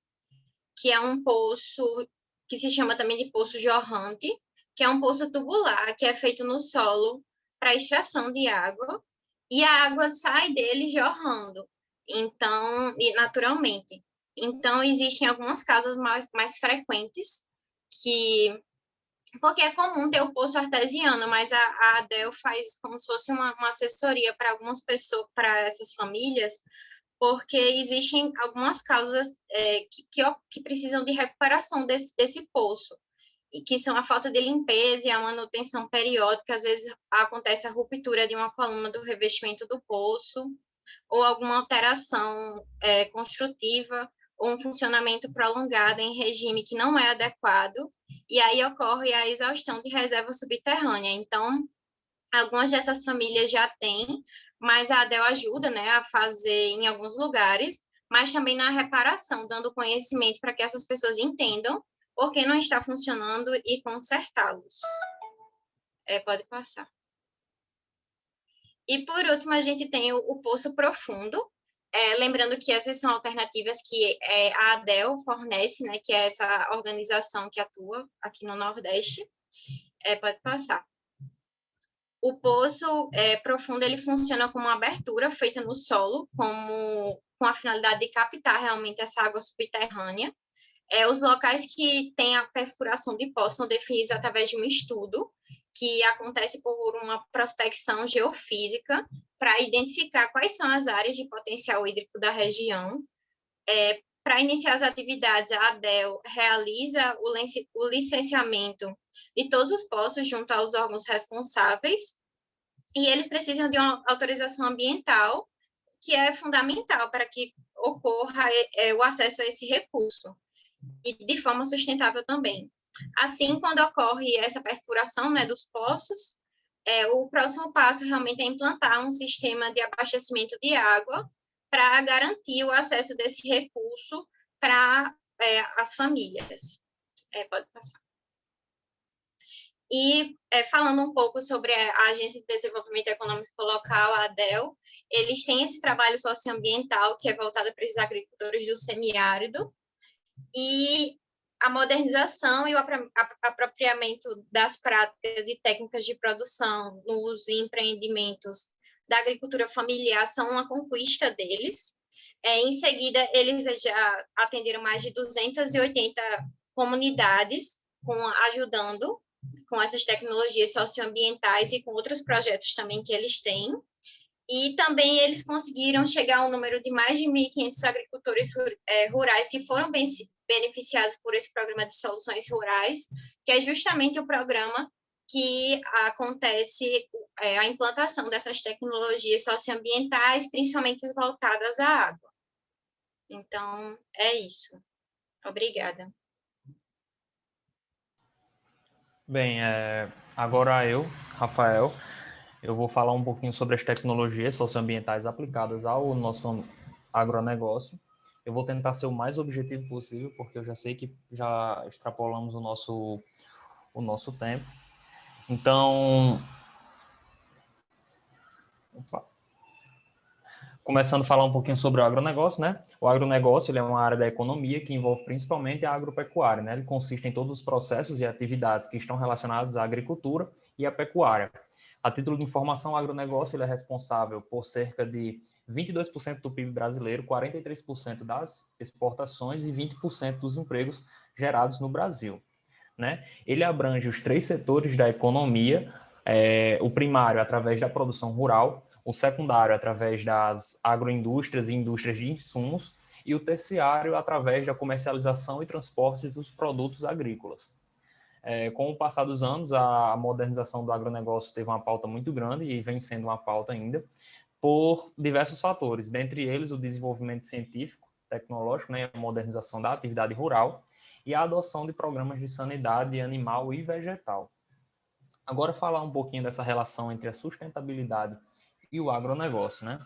que é um poço que se chama também de poço jorrante, que é um poço tubular, que é feito no solo para extração de água, e a água sai dele jorrando, então, e naturalmente. Então, existem algumas casas mais frequentes porque é comum ter o poço artesiano, mas a ADEL faz como se fosse uma assessoria para algumas pessoas, para essas famílias, porque existem algumas causas que precisam de recuperação desse poço, e que são a falta de limpeza e a manutenção periódica. Às vezes acontece a ruptura de uma coluna do revestimento do poço, ou alguma alteração construtiva, ou um funcionamento prolongado em regime que não é adequado, e aí ocorre a exaustão de reserva subterrânea. Então, algumas dessas famílias já têm, mas a ADEL ajuda, né, a fazer em alguns lugares, mas também na reparação, dando conhecimento para que essas pessoas entendam por que não está funcionando e consertá-los. Pode passar. E, por último, a gente tem o poço profundo, lembrando que essas são alternativas que a ADEL fornece, né, que é essa organização que atua aqui no Nordeste. Pode passar. O poço profundo, ele funciona como uma abertura feita no solo, com a finalidade de captar realmente essa água subterrânea. Os locais que têm a perfuração de poços são definidos através de um estudo que acontece por uma prospecção geofísica para identificar quais são as áreas de potencial hídrico da região. Para iniciar as atividades, a ADEL realiza o licenciamento de todos os poços junto aos órgãos responsáveis, e eles precisam de uma autorização ambiental, que é fundamental para que ocorra o acesso a esse recurso, e de forma sustentável também. Assim, quando ocorre essa perfuração, né, dos poços, o próximo passo realmente é implantar um sistema de abastecimento de água para garantir o acesso desse recurso para as famílias. Pode passar. E falando um pouco sobre a Agência de Desenvolvimento Econômico Local, a ADEL, eles têm esse trabalho socioambiental que é voltado para os agricultores do semiárido, e a modernização e o apropriamento das práticas e técnicas de produção nos empreendimentos da agricultura familiar são uma conquista deles. Em seguida, eles já atenderam mais de 280 comunidades, ajudando com essas tecnologias socioambientais e com outros projetos também que eles têm. E também eles conseguiram chegar a um número de mais de 1.500 agricultores rurais que foram beneficiados por esse programa de soluções rurais, que é justamente o programa que acontece a implantação dessas tecnologias socioambientais, principalmente voltadas à água. Então, é isso. Obrigada. Bem, agora eu, Rafael, eu vou falar um pouquinho sobre as tecnologias socioambientais aplicadas ao nosso agronegócio. Eu vou tentar ser o mais objetivo possível, porque eu já sei que já extrapolamos o nosso tempo. Então, começando a falar um pouquinho sobre o agronegócio, né? O agronegócio ele é uma área da economia que envolve principalmente a agropecuária, né? Ele consiste em todos os processos e atividades que estão relacionados à agricultura e à pecuária. A título de informação, o agronegócio ele é responsável por cerca de 22% do PIB brasileiro, 43% das exportações e 20% dos empregos gerados no Brasil, né? Ele abrange os 3 setores da economia, o primário através da produção rural, o secundário através das agroindústrias e indústrias de insumos, e o terciário através da comercialização e transporte dos produtos agrícolas. Com o passar dos anos, a modernização do agronegócio teve uma pauta muito grande e vem sendo uma pauta ainda, por diversos fatores, dentre eles o desenvolvimento científico, tecnológico, né, a modernização da atividade rural e a adoção de programas de sanidade animal e vegetal. Agora falar um pouquinho dessa relação entre a sustentabilidade e o agronegócio, né?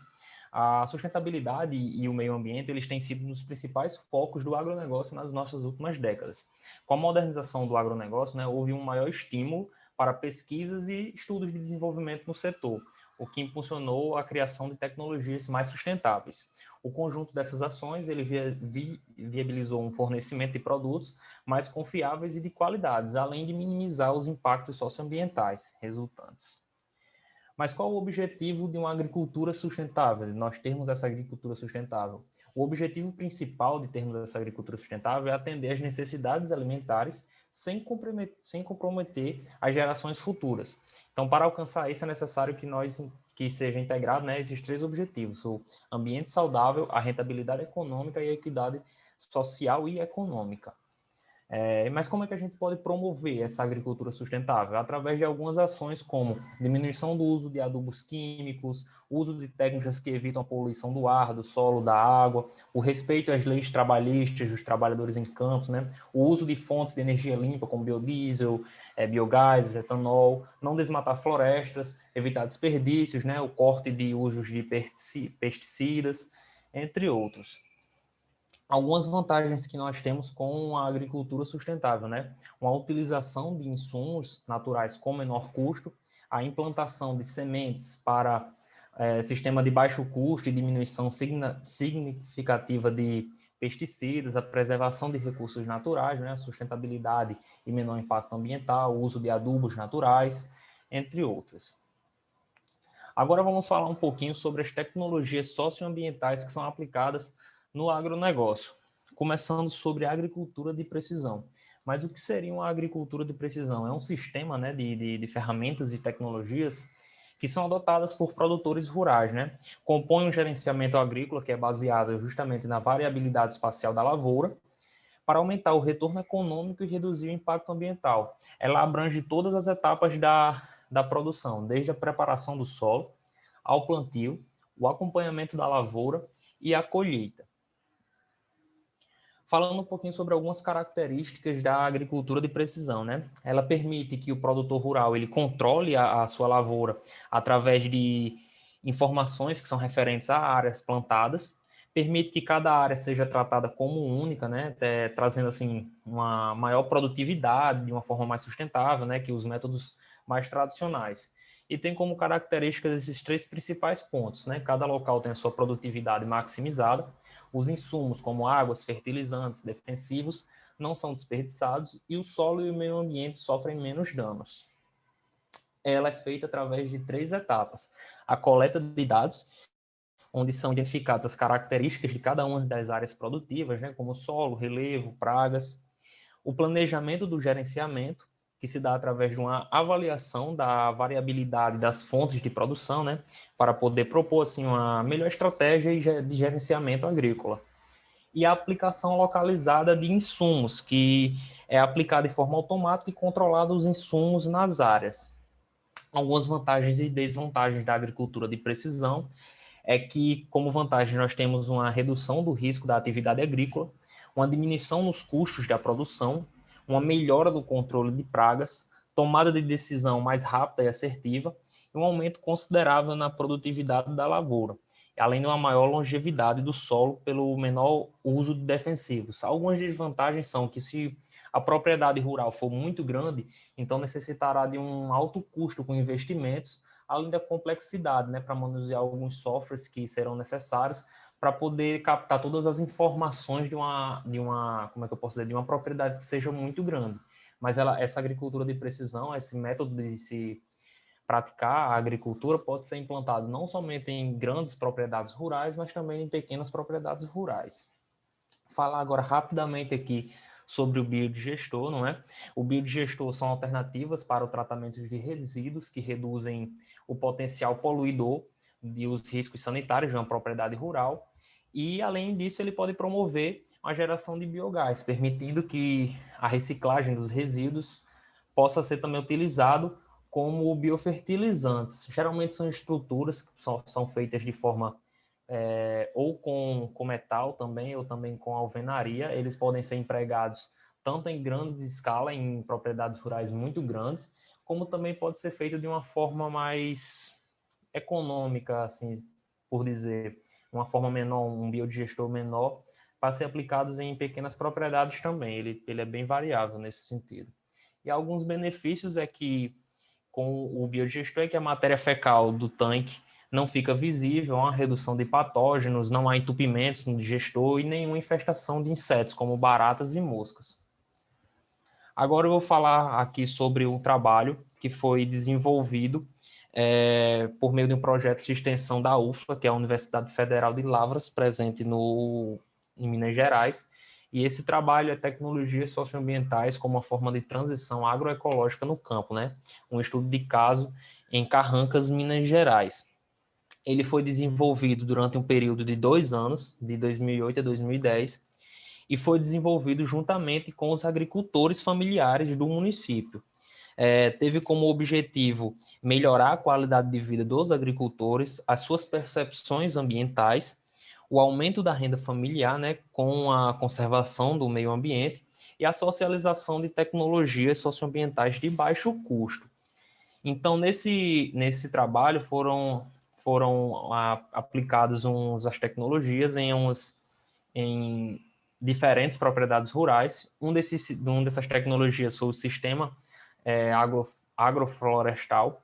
A sustentabilidade e o meio ambiente, eles têm sido um dos principais focos do agronegócio nas nossas últimas décadas. Com a modernização do agronegócio, né, houve um maior estímulo para pesquisas e estudos de desenvolvimento no setor, o que impulsionou a criação de tecnologias mais sustentáveis. O conjunto dessas ações ele viabilizou um fornecimento de produtos mais confiáveis e de qualidades, além de minimizar os impactos socioambientais resultantes. Mas qual o objetivo de uma agricultura sustentável, de nós termos essa agricultura sustentável? O objetivo principal de termos essa agricultura sustentável é atender às necessidades alimentares sem comprometer as gerações futuras. Então, para alcançar isso, é necessário que seja integrado, né, esses 3 objetivos: o ambiente saudável, a rentabilidade econômica e a equidade social e econômica. Mas como é que a gente pode promover essa agricultura sustentável? Através de algumas ações como diminuição do uso de adubos químicos, uso de técnicas que evitam a poluição do ar, do solo, da água, o respeito às leis trabalhistas dos trabalhadores em campos, né? O uso de fontes de energia limpa como biodiesel, biogás, etanol, não desmatar florestas, evitar desperdícios, né? O corte de usos de pesticidas, entre outros. Algumas vantagens que nós temos com a agricultura sustentável, né? Uma utilização de insumos naturais com menor custo, a implantação de sementes para sistema de baixo custo e diminuição significativa de pesticidas, a preservação de recursos naturais, né? A sustentabilidade e menor impacto ambiental, o uso de adubos naturais, entre outras. Agora vamos falar um pouquinho sobre as tecnologias socioambientais que são aplicadas no agronegócio, começando sobre a agricultura de precisão. Mas o que seria uma agricultura de precisão? É um sistema, né, de ferramentas e tecnologias que são adotadas por produtores rurais, né? Compõe um gerenciamento agrícola que é baseado justamente na variabilidade espacial da lavoura, para aumentar o retorno econômico e reduzir o impacto ambiental. Ela abrange todas as etapas da produção, desde a preparação do solo, ao plantio, o acompanhamento da lavoura e a colheita. Falando um pouquinho sobre algumas características da agricultura de precisão, né? Ela permite que o produtor rural ele controle a sua lavoura através de informações que são referentes a áreas plantadas, permite que cada área seja tratada como única, né? Trazendo assim uma maior produtividade de uma forma mais sustentável, né? Que os métodos mais tradicionais. E tem como características esses três principais pontos, né? Cada local tem a sua produtividade maximizada. Os insumos, como águas, fertilizantes, defensivos, não são desperdiçados e o solo e o meio ambiente sofrem menos danos. Ela é feita através de 3 etapas. A coleta de dados, onde são identificadas as características de cada uma das áreas produtivas, né, como solo, relevo, pragas. O planejamento do gerenciamento, que se dá através de uma avaliação da variabilidade das fontes de produção, né, para poder propor assim, uma melhor estratégia de gerenciamento agrícola. E a aplicação localizada de insumos, que é aplicada de forma automática e controlada os insumos nas áreas. Algumas vantagens e desvantagens da agricultura de precisão é que, como vantagem, nós temos uma redução do risco da atividade agrícola, uma diminuição nos custos da produção, uma melhora do controle de pragas, tomada de decisão mais rápida e assertiva e um aumento considerável na produtividade da lavoura, além de uma maior longevidade do solo pelo menor uso de defensivos. Algumas desvantagens são que se a propriedade rural for muito grande, então necessitará de um alto custo com investimentos, além da complexidade, né, para manusear alguns softwares que serão necessários para poder captar todas as informações de uma, como é que eu posso dizer, de uma propriedade que seja muito grande. Mas essa agricultura de precisão, esse método de se praticar a agricultura pode ser implantado não somente em grandes propriedades rurais, mas também em pequenas propriedades rurais. Falar agora rapidamente aqui sobre o biodigestor, não é? O biodigestor são alternativas para o tratamento de resíduos que reduzem o potencial poluidor e os riscos sanitários de uma propriedade rural. E, além disso, ele pode promover a geração de biogás, permitindo que a reciclagem dos resíduos possa ser também utilizado como biofertilizantes. Geralmente são estruturas que são feitas de forma ou com metal também, ou também com alvenaria. Eles podem ser empregados tanto em grande escala, em propriedades rurais muito grandes, como também pode ser feito de uma forma mais econômica, assim, por dizer, uma forma menor, um biodigestor menor, para ser aplicados em pequenas propriedades também. Ele é bem variável nesse sentido. E alguns benefícios é que, com o biodigestor, é que a matéria fecal do tanque não fica visível, há uma redução de patógenos, não há entupimentos no digestor e nenhuma infestação de insetos, como baratas e moscas. Agora eu vou falar aqui sobre um trabalho que foi desenvolvido por meio de um projeto de extensão da UFLA, que é a Universidade Federal de Lavras, presente em Minas Gerais. E esse trabalho é tecnologias socioambientais como uma forma de transição agroecológica no campo, né? Um estudo de caso em Carrancas, Minas Gerais. Ele foi desenvolvido durante um período de 2 anos, de 2008 a 2010, e foi desenvolvido juntamente com os agricultores familiares do município. Teve como objetivo melhorar a qualidade de vida dos agricultores, as suas percepções ambientais, o aumento da renda familiar, né, com a conservação do meio ambiente e a socialização de tecnologias socioambientais de baixo custo. Então, nesse trabalho foram aplicadas as tecnologias em diferentes propriedades rurais. Uma dessas tecnologias foi o sistema agroflorestal,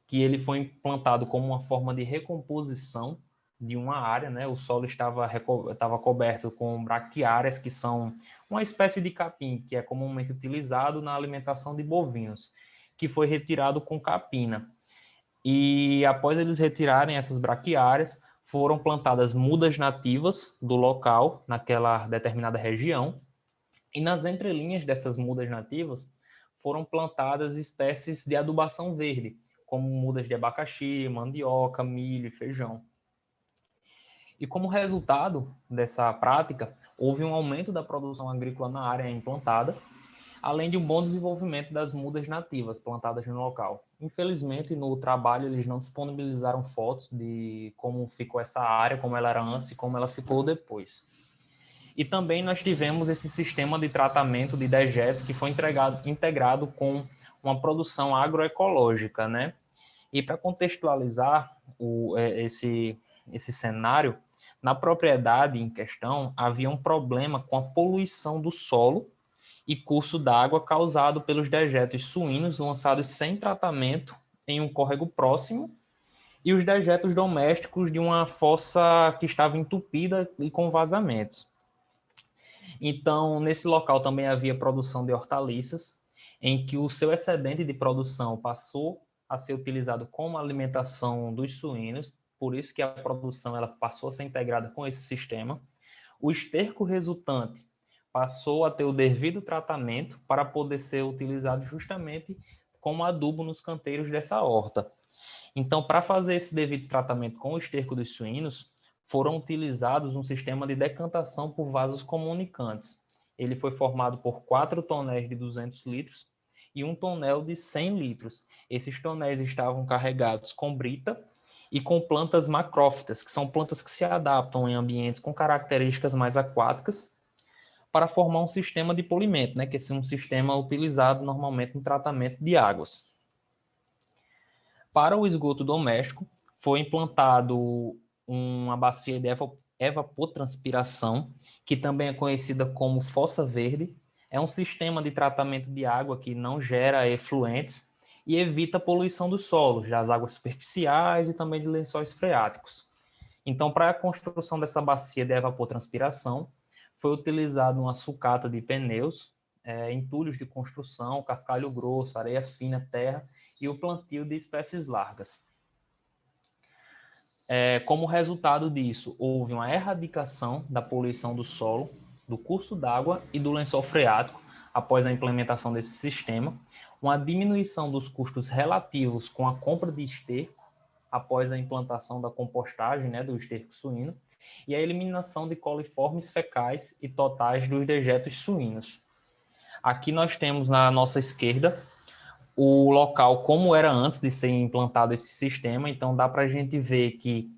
que ele foi implantado como uma forma de recomposição de uma área, né? O solo estava coberto com braquiárias, que são uma espécie de capim, que é comumente utilizado na alimentação de bovinos, que foi retirado com capina. E após eles retirarem essas braquiárias, foram plantadas mudas nativas do local, naquela determinada região, e nas entrelinhas dessas mudas nativas foram plantadas espécies de adubação verde, como mudas de abacaxi, mandioca, milho e feijão. E como resultado dessa prática, houve um aumento da produção agrícola na área implantada, além de um bom desenvolvimento das mudas nativas plantadas no local. Infelizmente, no trabalho, eles não disponibilizaram fotos de como ficou essa área, como ela era antes e como ela ficou depois. E também nós tivemos esse sistema de tratamento de dejetos que foi integrado com uma produção agroecológica, né? E para contextualizar esse cenário, na propriedade em questão havia um problema com a poluição do solo e curso d'água causado pelos dejetos suínos lançados sem tratamento em um córrego próximo e os dejetos domésticos de uma fossa que estava entupida e com vazamentos. Então, nesse local também havia produção de hortaliças, em que o seu excedente de produção passou a ser utilizado como alimentação dos suínos, por isso que a produção ela passou a ser integrada com esse sistema. O esterco resultante passou a ter o devido tratamento para poder ser utilizado justamente como adubo nos canteiros dessa horta. Então, para fazer esse devido tratamento com o esterco dos suínos, foram utilizados um sistema de decantação por vasos comunicantes. Ele foi formado por 4 tonéis de 200 litros e um tonel de 100 litros. Esses tonéis estavam carregados com brita e com plantas macrófitas, que são plantas que se adaptam em ambientes com características mais aquáticas, para formar um sistema de polimento, né, que é um sistema utilizado normalmente no tratamento de águas. Para o esgoto doméstico, foi implantado uma bacia de evapotranspiração, que também é conhecida como fossa verde. É um sistema de tratamento de água que não gera efluentes e evita a poluição dos solos, das águas superficiais e também de lençóis freáticos. Então, para a construção dessa bacia de evapotranspiração, foi utilizado uma sucata de pneus, entulhos de construção, cascalho grosso, areia fina, terra e o plantio de espécies largas. Como resultado disso, houve uma erradicação da poluição do solo, do curso d'água e do lençol freático após a implementação desse sistema, uma diminuição dos custos relativos com a compra de esterco após a implantação da compostagem, né, do esterco suíno, e a eliminação de coliformes fecais e totais dos dejetos suínos. Aqui nós temos na nossa esquerda o local como era antes de ser implantado esse sistema, então dá para a gente ver que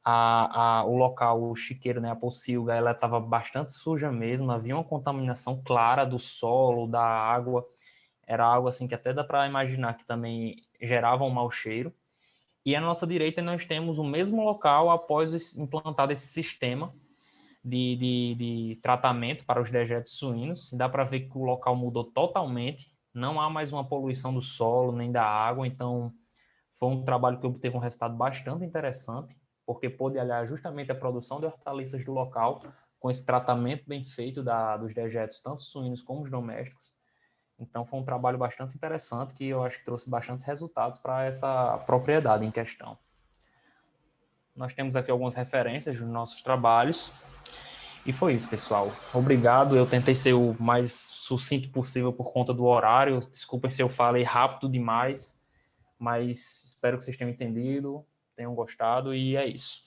o local, o chiqueiro, né, a pocilga, ela estava bastante suja mesmo, havia uma contaminação clara do solo, da água, era algo assim que até dá para imaginar que também gerava um mau cheiro. E à nossa direita nós temos o mesmo local após implantado esse sistema de tratamento para os dejetos suínos. Dá para ver que o local mudou totalmente, não há mais uma poluição do solo nem da água, então foi um trabalho que obteve um resultado bastante interessante, porque pôde aliar justamente a produção de hortaliças do local com esse tratamento bem feito dos dejetos, tanto suínos como os domésticos. Então foi um trabalho bastante interessante que eu acho que trouxe bastante resultados para essa propriedade em questão. Nós temos aqui algumas referências dos nossos trabalhos. E foi isso, pessoal. Obrigado. Eu tentei ser o mais sucinto possível por conta do horário. Desculpem se eu falei rápido demais, mas espero que vocês tenham entendido, tenham gostado e é isso.